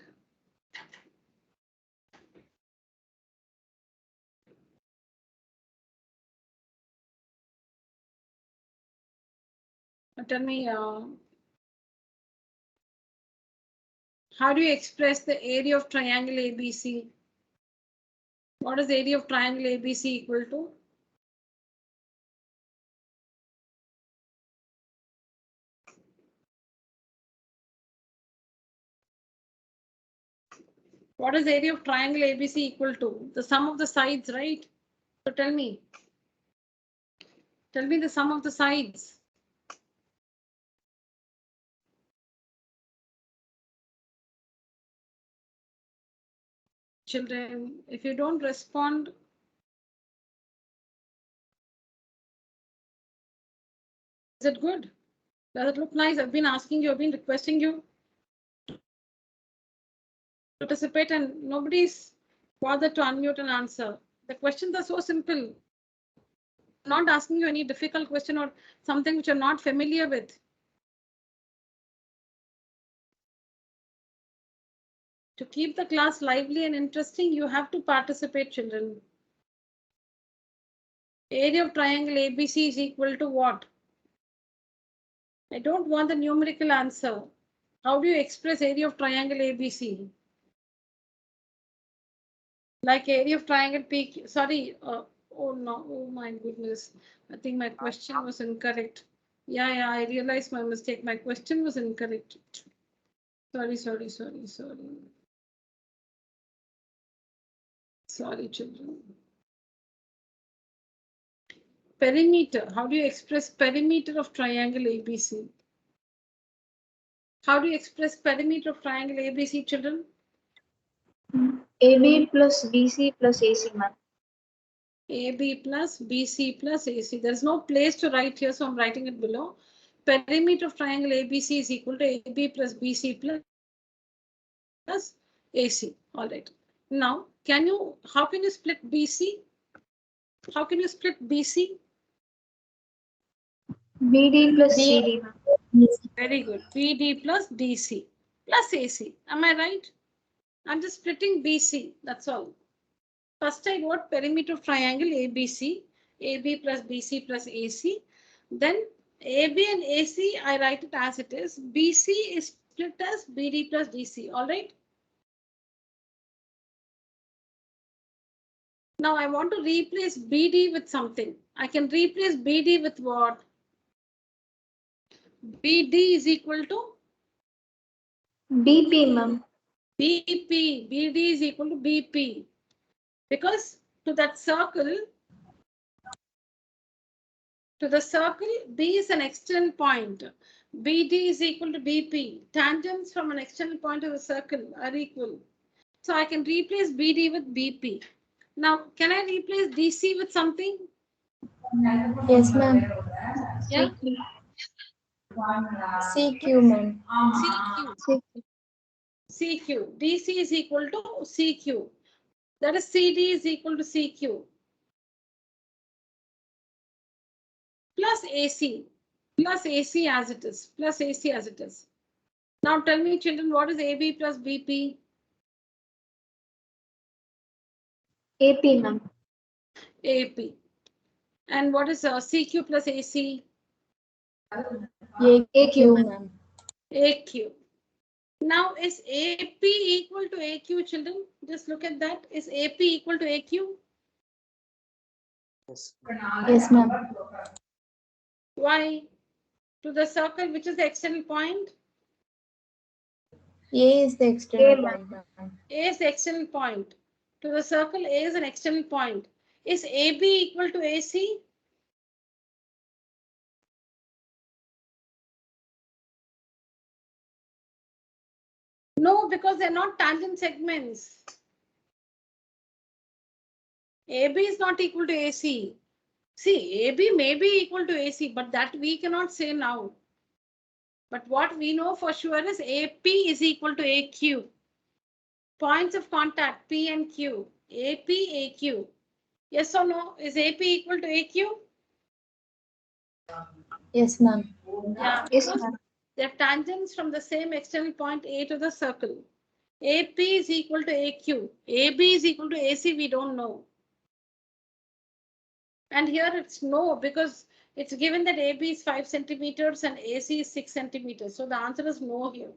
Tell me, how do you express the area of triangle ABC? What is the area of triangle ABC equal to? What is the area of triangle ABC equal to? The sum of the sides, right? So tell me. Tell me the sum of the sides. Children, if you don't respond, is it good? Does it look nice? I've been asking you, I've been requesting you to participate and nobody's bothered to unmute and answer. The questions are so simple. I'm not asking you any difficult question or something which you're not familiar with. To keep the class lively and interesting, you have to participate, children. Area of triangle ABC is equal to what? I don't want the numerical answer. How do you express area of triangle ABC? Like area of triangle PQ, sorry, oh no, oh my goodness. I think my question was incorrect. Yeah, I realized my mistake. My question was incorrect. Sorry. Sorry, children. Perimeter. How do you express perimeter of triangle ABC? How do you express perimeter of triangle ABC, children? AB plus BC plus AC, ma'am. AB plus BC plus AC. There's no place to write here, so I'm writing it below. Perimeter of triangle ABC is equal to AB plus BC plus AC. All right. Now, how can you split BC? How can you split BC? BD plus CD, ma'am. Very good. BD plus DC plus AC. Am I right? I'm just splitting BC. That's all. First, I wrote perimeter of triangle ABC, AB plus BC plus AC. Then AB and AC, I write it as it is. BC is split as BD plus DC. All right. Now I want to replace BD with something. I can replace BD with what? BD is equal to BP, ma'am. BP. BD is equal to BP. Because to the circle, B is an external point. BD is equal to BP. Tangents from an external point of the circle are equal. So I can replace BD with BP. Now, can I replace DC with something? Yes, ma'am. Yeah. CQ, ma'am. CQ. CQ. DC is equal to CQ. That is CD is equal to CQ. Plus AC. Plus AC as it is. Plus AC as it is. Now tell me, children, what is AB plus BP? AP, ma'am. AP. And what is CQ plus AC? AQ, ma'am. AQ. Now is AP equal to AQ, children? Just look at that. Is AP equal to AQ? Yes. Yes, ma'am. Why? To the circle, which is the external point? A is the external point, ma'am. A is the external point. To the circle, A is an external point. Is AB equal to AC? No, because they're not tangent segments. AB is not equal to AC. See, AB may be equal to AC, but that we cannot say now. But what we know for sure is AP is equal to AQ. Points of contact P and Q. AP, AQ. Yes or no? Is AP equal to AQ? Yes, ma'am. Yeah, Yes, because ma'am. they're tangents from the same external point A to the circle. AP is equal to AQ. AB is equal to AC, we don't know. And here it's no, because it's given that AB is 5 centimeters and AC is 6 centimeters. So the answer is no here.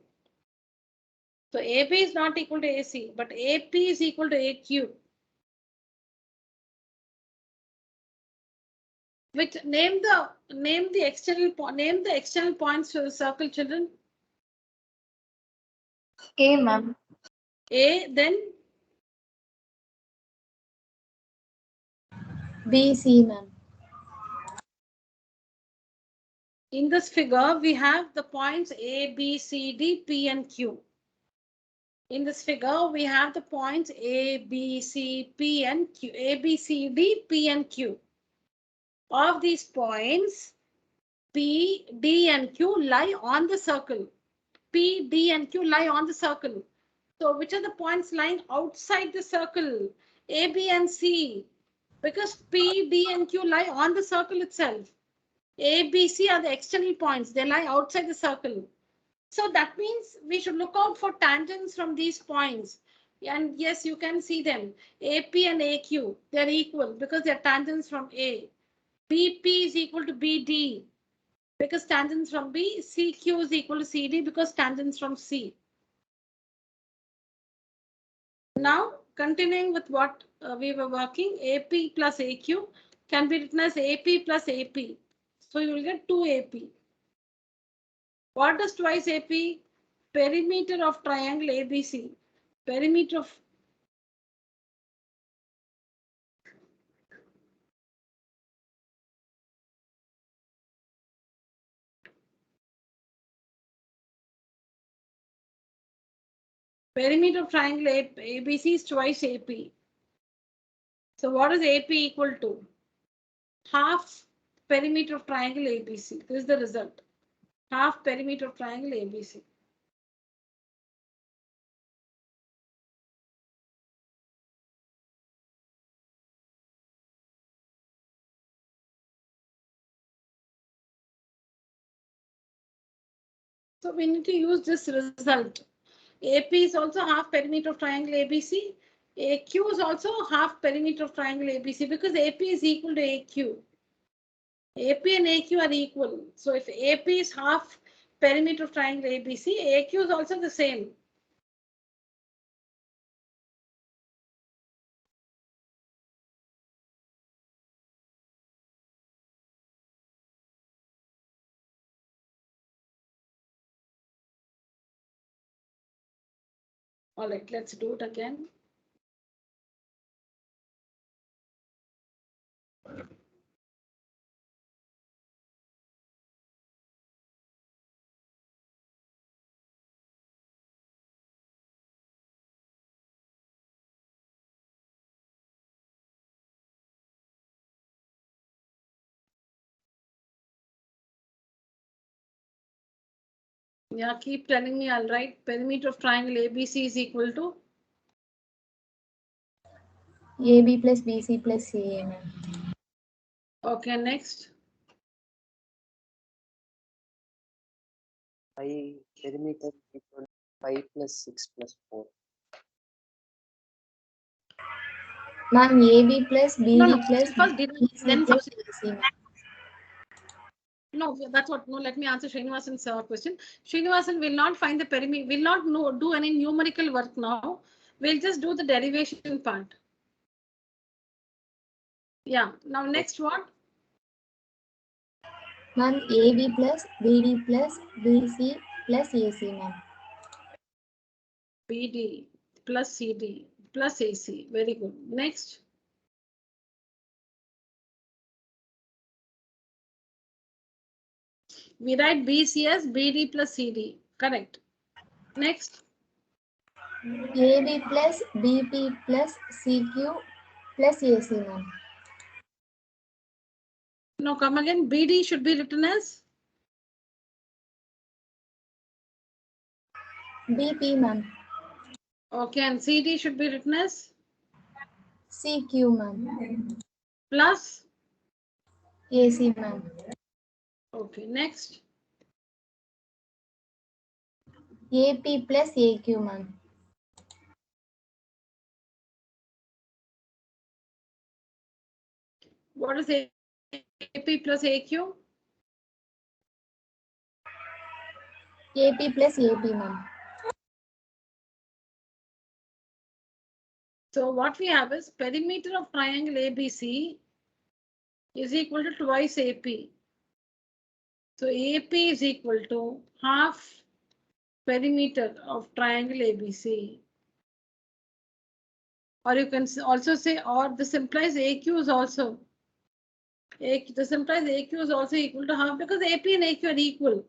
So AB is not equal to AC, but AP is equal to AQ. Which name the external points to the circle, children. A, ma'am. A, then BC, ma'am. in this figure we have the points A, B, C, D, P and Q. In this figure we have the points A, B, C, P and Q. A, B, C, D, P and Q. Of these points, P, D and Q lie on the circle. P, D and Q lie on the circle. So which are the points lying outside the circle? A, B and C. Because P, D and Q lie on the circle itself. A, B, C are the external points. They lie outside the circle. So that means we should look out for tangents from these points. And yes, you can see them. AP and AQ, they're equal because they're tangents from A. BP is equal to BD because tangents from B. CQ is equal to CD because tangents from C. Now, continuing with what we were working, AP plus AQ can be written as AP plus AP. So you will get 2AP. What does twice AP? Perimeter of triangle ABC. Perimeter of Perimeter of triangle ABC is twice AP. So what is AP equal to? Half perimeter of triangle ABC. This is the result. Half perimeter of triangle ABC. So we need to use this result. AP is also half perimeter of triangle ABC. AQ is also half perimeter of triangle ABC because AP is equal to AQ. AP and AQ are equal. So if AP is half perimeter of triangle ABC, AQ is also the same. All right, let's do it again. Yeah, keep telling me. I'll write perimeter of triangle ABC is equal to AB plus BC plus CA, ma'am. okay, next. Perimeter equal 5 plus 6 plus 4. Ma'am, AB plus BD plus First did BC then plus AC, ma'am. no, that's what. No, let me answer Srinivasan's question. Srinivasan will not find the perimeter, will not do any numerical work now. We'll just do the derivation part. Yeah, now next what? Ma'am, AB plus BD plus BC plus AC, ma'am. BD plus CD plus AC. Very good. Next. We write BC as BD plus CD. Correct. Next. AB plus BP plus CQ plus AC, ma'am. Now come again. BD should be written as BP, ma'am. okay, and CD should be written as CQ, ma'am. plus. AC, ma'am. Okay, next. AP plus AQ, ma'am. What is AP plus AQ? AP plus AP, ma'am. So what we have is perimeter of triangle ABC is equal to twice AP. So AP is equal to half perimeter of triangle ABC. Or you can also say, or this implies AQ is also, this implies AQ is also equal to half because AP and AQ are equal.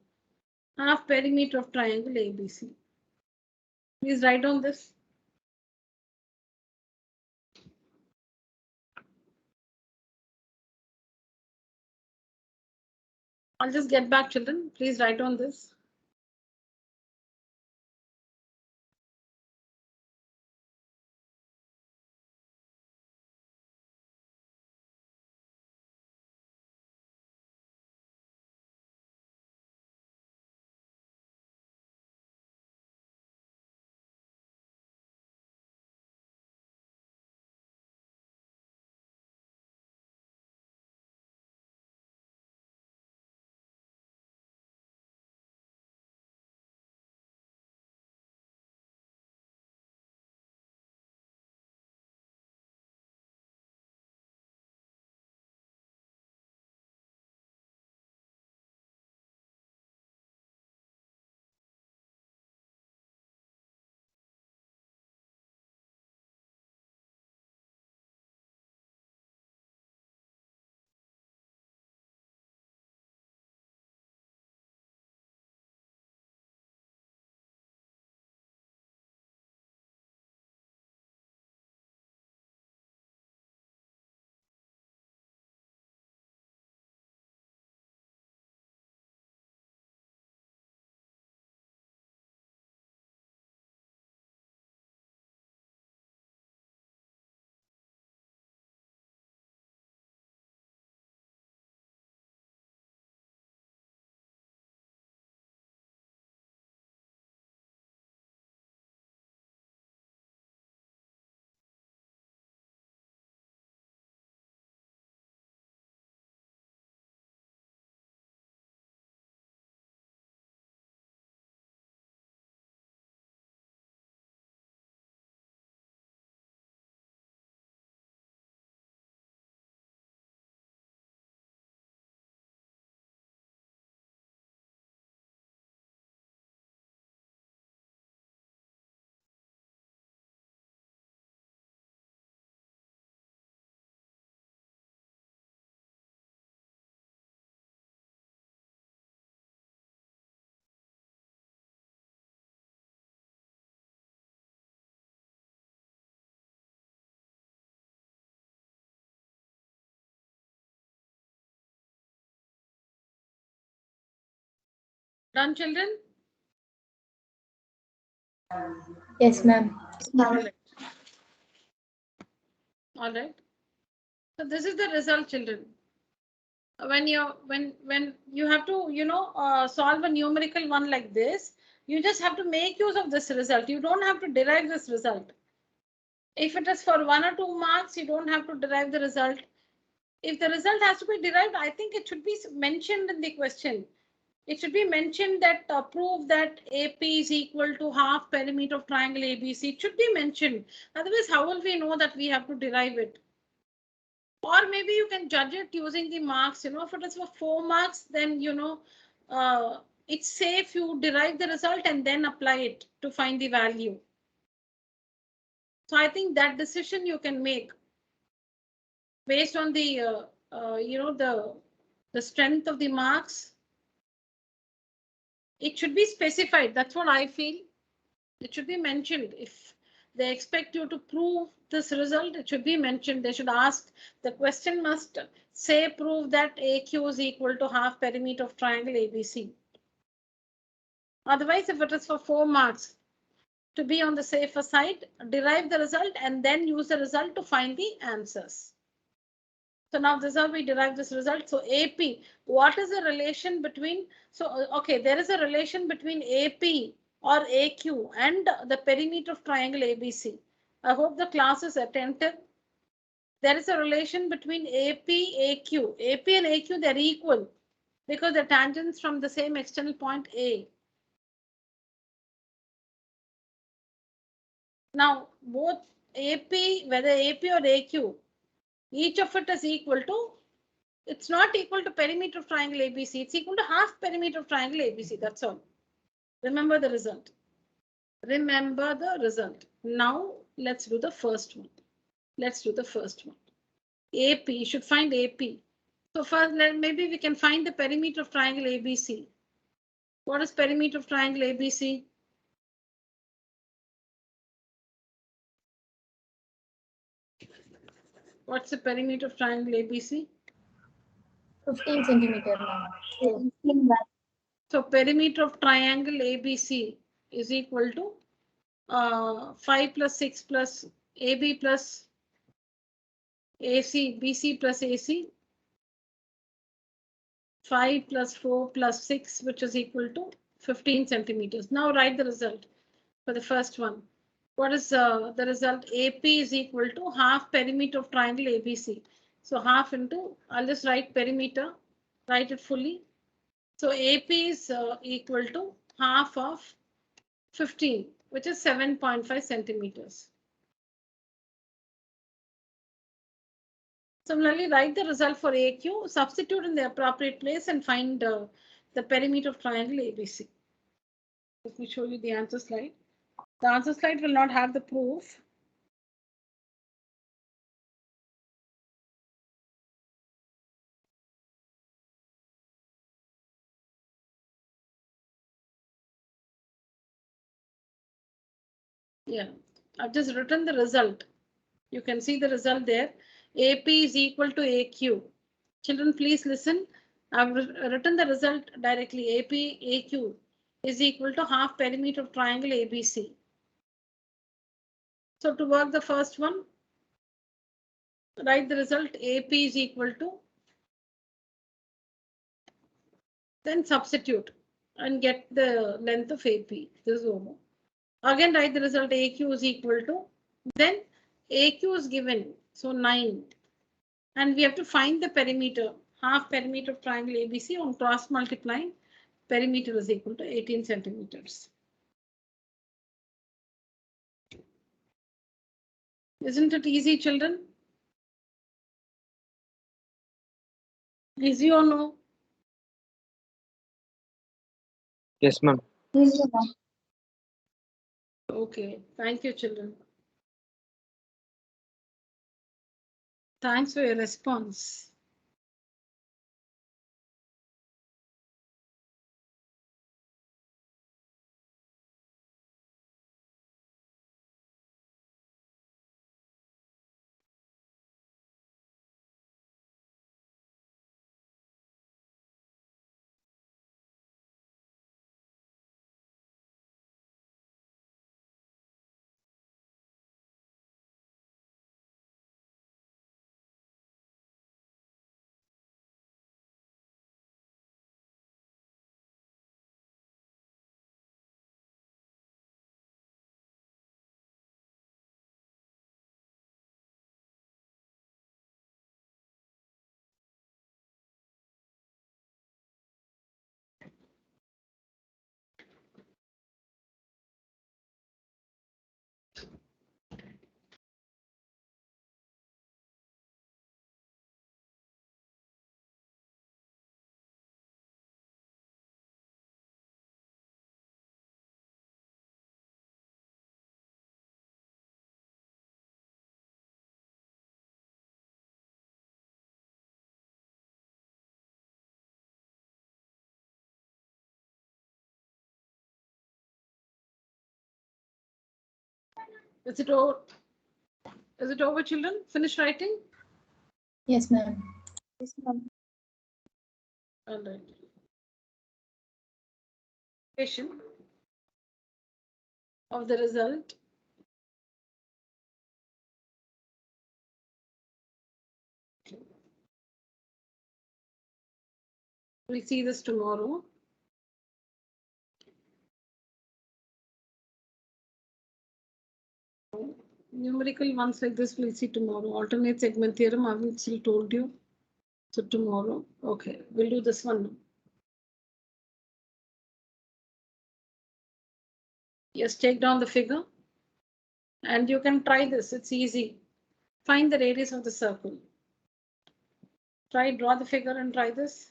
Half perimeter of triangle ABC. Please write down this. I'll just get back, children. Please write on this. Done, children? Yes, ma'am. All right. So this is the result, children. When you have to solve a numerical one like this, you just have to make use of this result. You don't have to derive this result. If it is for 1 or 2 marks, you don't have to derive the result. If the result has to be derived, I think it should be mentioned in the question. It should be mentioned that prove that AP is equal to half perimeter of triangle ABC. It should be mentioned. Otherwise, how will we know that we have to derive it? Or maybe you can judge it using the marks. If it is for 4 marks, then it's safe you derive the result and then apply it to find the value. So I think that decision you can make based on the the strength of the marks. It should be specified. That's what I feel. It should be mentioned. If they expect you to prove this result, it should be mentioned. They should ask, the question must say prove that AQ is equal to half perimeter of triangle ABC. Otherwise, if it is for 4 marks, to be on the safer side, derive the result and then use the result to find the answers. So now this is how we derive this result. So AP, what is the relation between, so okay, there is a relation between AP or AQ and the perimeter of triangle ABC. I hope the class is attentive. There is a relation between AP, AQ. AP and AQ, they're equal because they're tangents from the same external point A. Now, both AP, whether AP or AQ, each of it is equal to, it's not equal to perimeter of triangle ABC. It's equal to half perimeter of triangle ABC. That's all. Remember the result. Remember the result. Now, let's do the first one. Let's do the first one. AP, you should find AP. So first, maybe we can find the perimeter of triangle ABC. What is perimeter of triangle ABC? What's the perimeter of triangle ABC? 15 centimeter, ma'am. So perimeter of triangle ABC is equal to 5 plus 6 plus AB plus AC, BC plus AC, 5 plus 4 plus 6, which is equal to 15 centimeters. Now write the result for the first one. What is the result? AP is equal to half perimeter of triangle ABC. So half into, I'll just write perimeter, write it fully. So AP is equal to half of 15, which is 7.5 centimeters. Similarly, write the result for AQ, substitute in the appropriate place and find the perimeter of triangle ABC. Let me show you the answer slide. The answer slide will not have the proof. Yeah, I've just written the result. You can see the result there. AP is equal to AQ. Children, please listen. I've written the result directly. AP AQ is equal to half perimeter of triangle ABC. So to work the first one, write the result. AP is equal to, then substitute and get the length of AP. This is over. Again, write the result. AQ is equal to, then AQ is given, so 9. And we have to find the perimeter, half perimeter of triangle ABC. On cross multiplying, perimeter is equal to 18 centimeters. Isn't it easy, children? Easy or no? Yes, ma'am. Okay, thank you, children. Thanks for your response. Is it over? Is it over, children? Finish writing? Yes, ma'am. Yes, ma'am. All right. Patient of the result. We'll see this tomorrow. Numerical ones like this we'll see tomorrow. Alternate segment theorem, I haven't still told you. So tomorrow, okay, we'll do this one now. Yes, take down the figure. And you can try this, it's easy. Find the radius of the circle. Draw the figure and try this.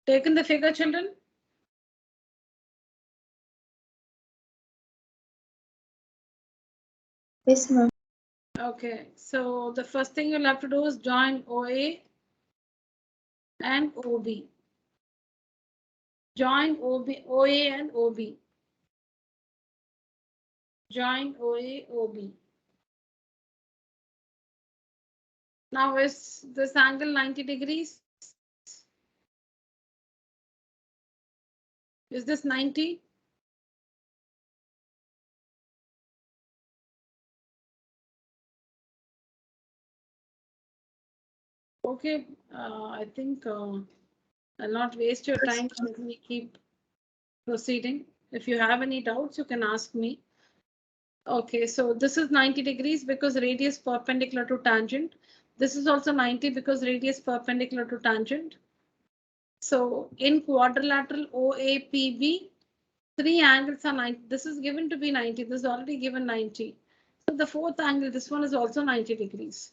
Taken the figure, children? Yes, ma'am. Okay, so the first thing you'll have to do is join OA and OB. Join OA and OB. Join OA, OB. Now is this angle 90 degrees? Is this 90? Okay, I think I'll not waste your time. Let me keep proceeding. If you have any doubts, you can ask me. Okay, so this is 90 degrees because radius perpendicular to tangent. This is also 90 because radius perpendicular to tangent. So in quadrilateral OAPB, three angles are 90. This is given to be 90. This is already given 90. So the fourth angle, this one is also 90 degrees.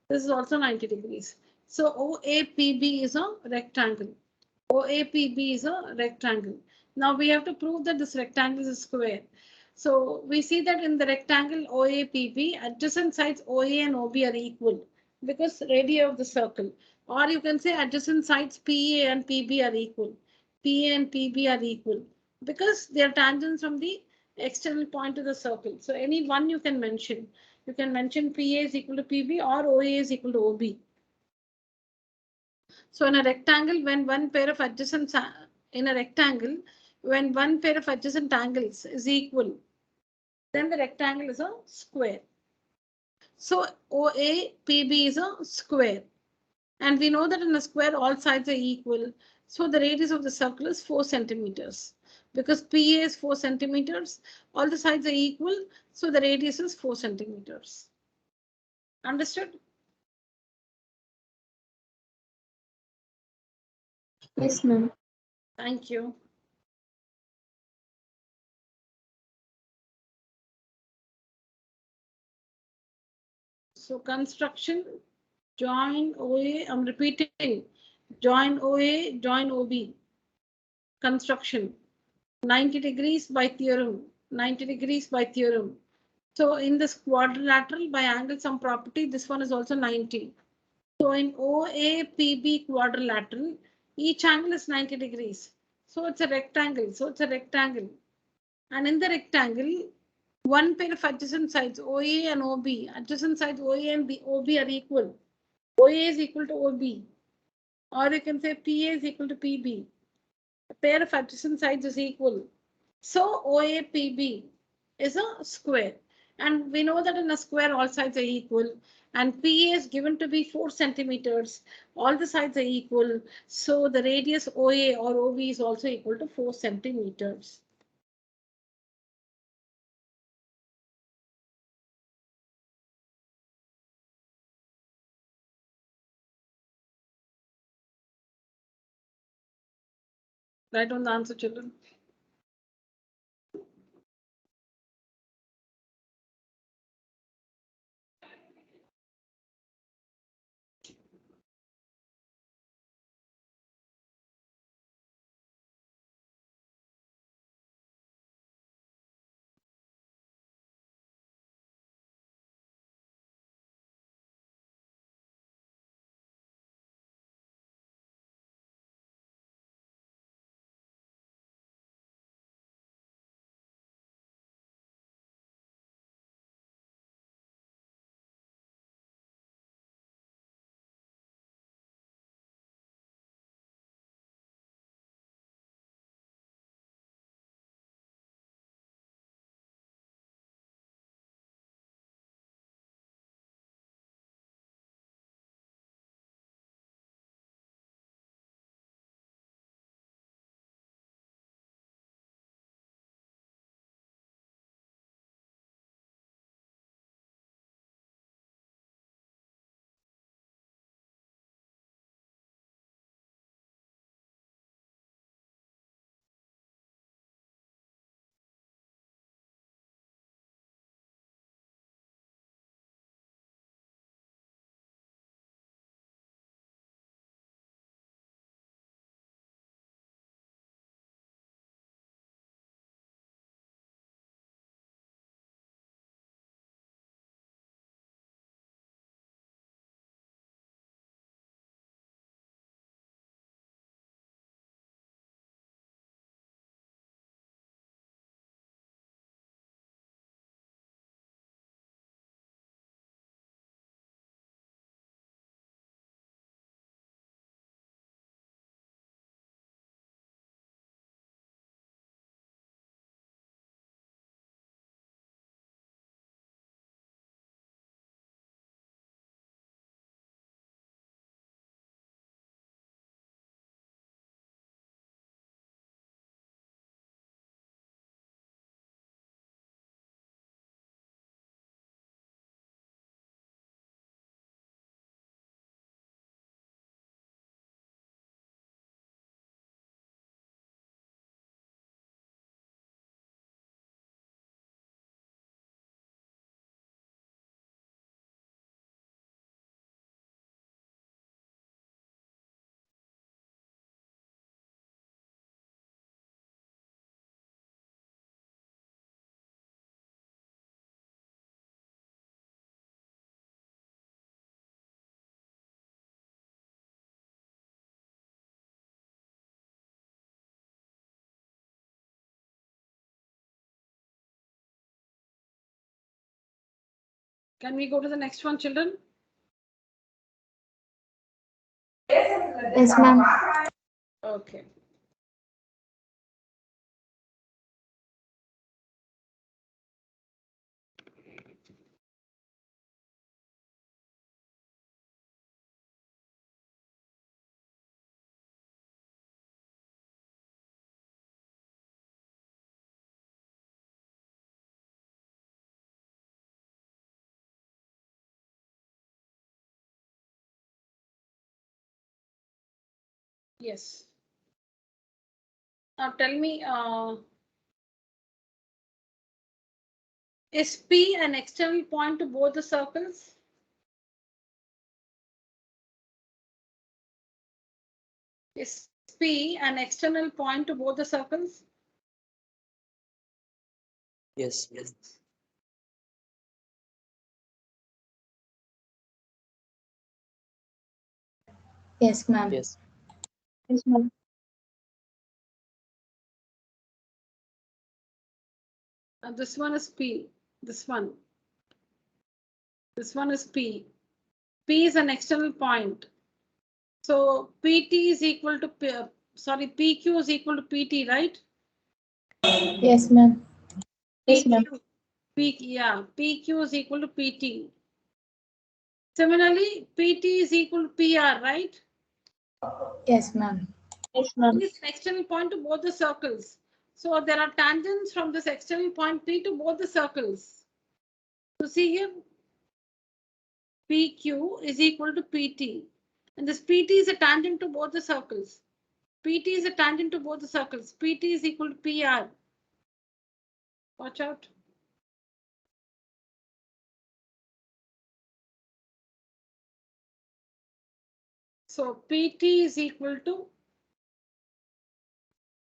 This is also 90 degrees. So OAPB is a rectangle. OAPB is a rectangle. Now we have to prove that this rectangle is a square. So we see that in the rectangle OAPB, adjacent sides OA and OB are equal because radii of the circle. Or you can say adjacent sides PA and PB are equal. PA and PB are equal because they are tangents from the external point to the circle. So any one you can mention. You can mention PA is equal to PB or OA is equal to OB. So in a rectangle, when one pair of adjacent angles is equal, then the rectangle is a square. So OAPB is a square. And we know that in a square, all sides are equal. So the radius of the circle is 4 centimeters. Because PA is 4 centimeters, all the sides are equal. So the radius is 4 centimeters. Understood? Yes, ma'am. Thank you. So construction, join OA, I'm repeating, join OA, join OB. Construction, 90 degrees by theorem, 90 degrees by theorem. So in this quadrilateral by angle sum property, this one is also 90. So in OAPB quadrilateral, each angle is 90 degrees. So it's a rectangle. And in the rectangle, one pair of adjacent sides, OA and OB, adjacent sides OA and OB are equal. OA is equal to OB. Or you can say PA is equal to PB. A pair of adjacent sides is equal. So OAPB is a square. And we know that in a square, all sides are equal. And PA is given to be 4 centimeters. All the sides are equal. So the radius OA or OB is also equal to 4 centimeters. Write down the answer, children. Can we go to the next one, children? Yes, ma'am. Okay. Yes. Now tell me, is P an external point to both the circles? Is P an external point to both the circles? Yes. Yes, ma'am. Yes. Yes, ma'am. This one is P. This one. This one is P. P is an external point. So PT is equal to PQ is equal to PT, right? Yes, ma'am. Yes, ma'am. PQ is equal to PT. Similarly, PT is equal to PR, right? Yes, ma'am. Yes, ma'am. It's an external point to both the circles. So there are tangents from this external point P to both the circles. So see here, PQ is equal to PT. And this PT is a tangent to both the circles. PT is a tangent to both the circles. PT is equal to PR. Watch out. So PT is equal to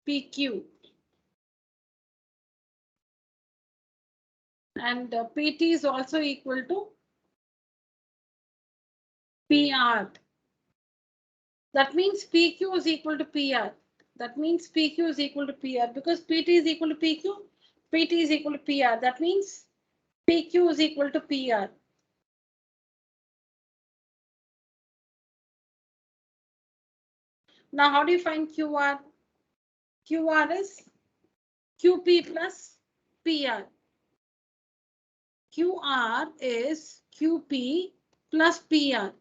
PQ. And PT is also equal to PR. That means PQ is equal to PR. That means PQ is equal to PR because PT is equal to PQ. PT is equal to PR. That means PQ is equal to PR. Now, how do you find QR? QR is QP plus PR. QR is QP plus PR.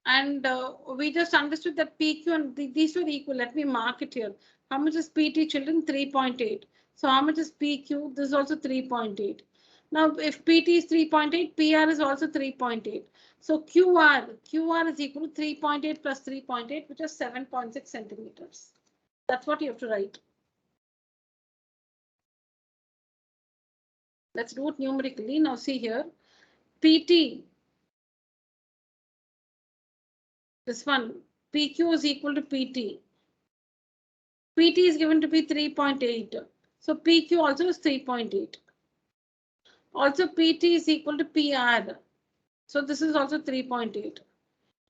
And we just understood that PQ and these were equal. Let me mark it here. How much is PT, children? 3.8. So how much is PQ? This is also 3.8. Now, if PT is 3.8, PR is also 3.8. So QR is equal to 3.8 plus 3.8, which is 7.6 centimeters. That's what you have to write. Let's do it numerically. Now see here, PT, this one, PQ is equal to PT. PT is given to be 3.8. So PQ also is 3.8. Also PT is equal to PR. So this is also 3.8.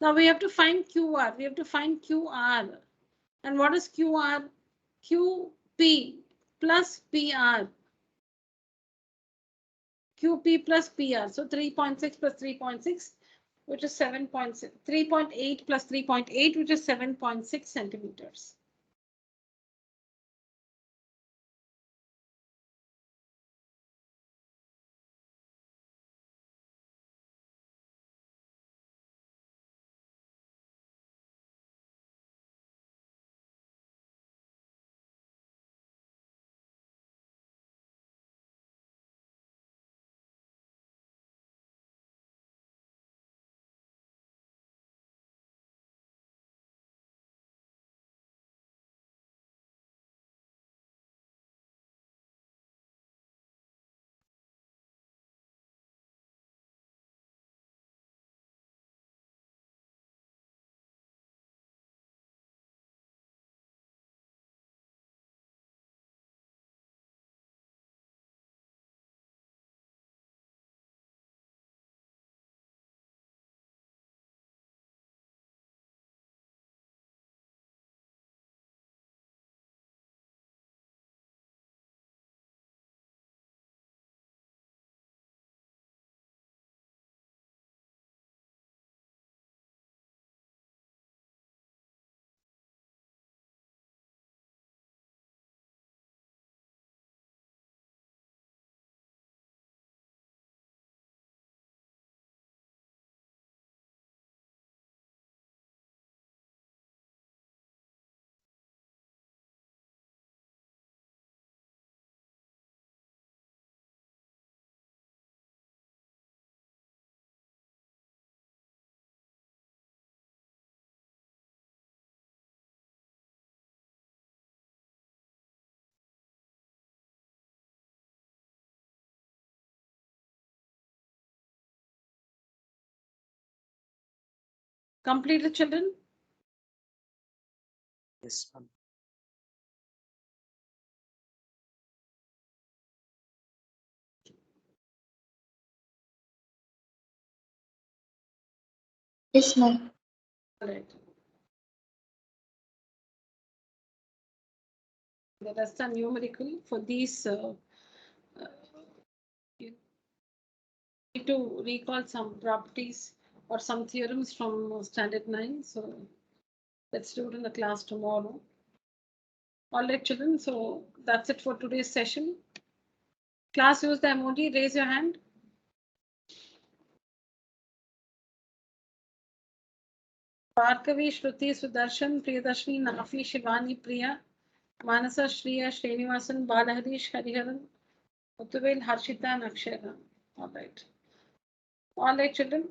Now we have to find QR. We have to find QR. And what is QR? QP plus PR. QP plus PR. So 3.6 plus 3.6, which is 7.6. 3.8 plus 3.8, which is 7.6 centimeters. Completed, children? Yes, ma'am. Yes, ma'am. All right. That's the numerical for these. You need to recall some properties or some theorems from standard 9. So let's do it in the class tomorrow. All right, children. So that's it for today's session. Class, use the emoji. Raise your hand. Bhargavi, Shruti, Sudarshan, Priyadarshini, Nafi, Shivani, Priya, Manasa, Shriya, Srinivasan, Balaharish, Hariharan, Utuvel, Harshita, and Akshara. All right. All right, children.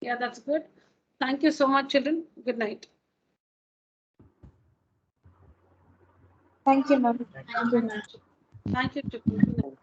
Yeah, that's good. Thank you so much, children. Good night. Thank you, ma'am. Thank you, ma'am. Thank you, children. Good night.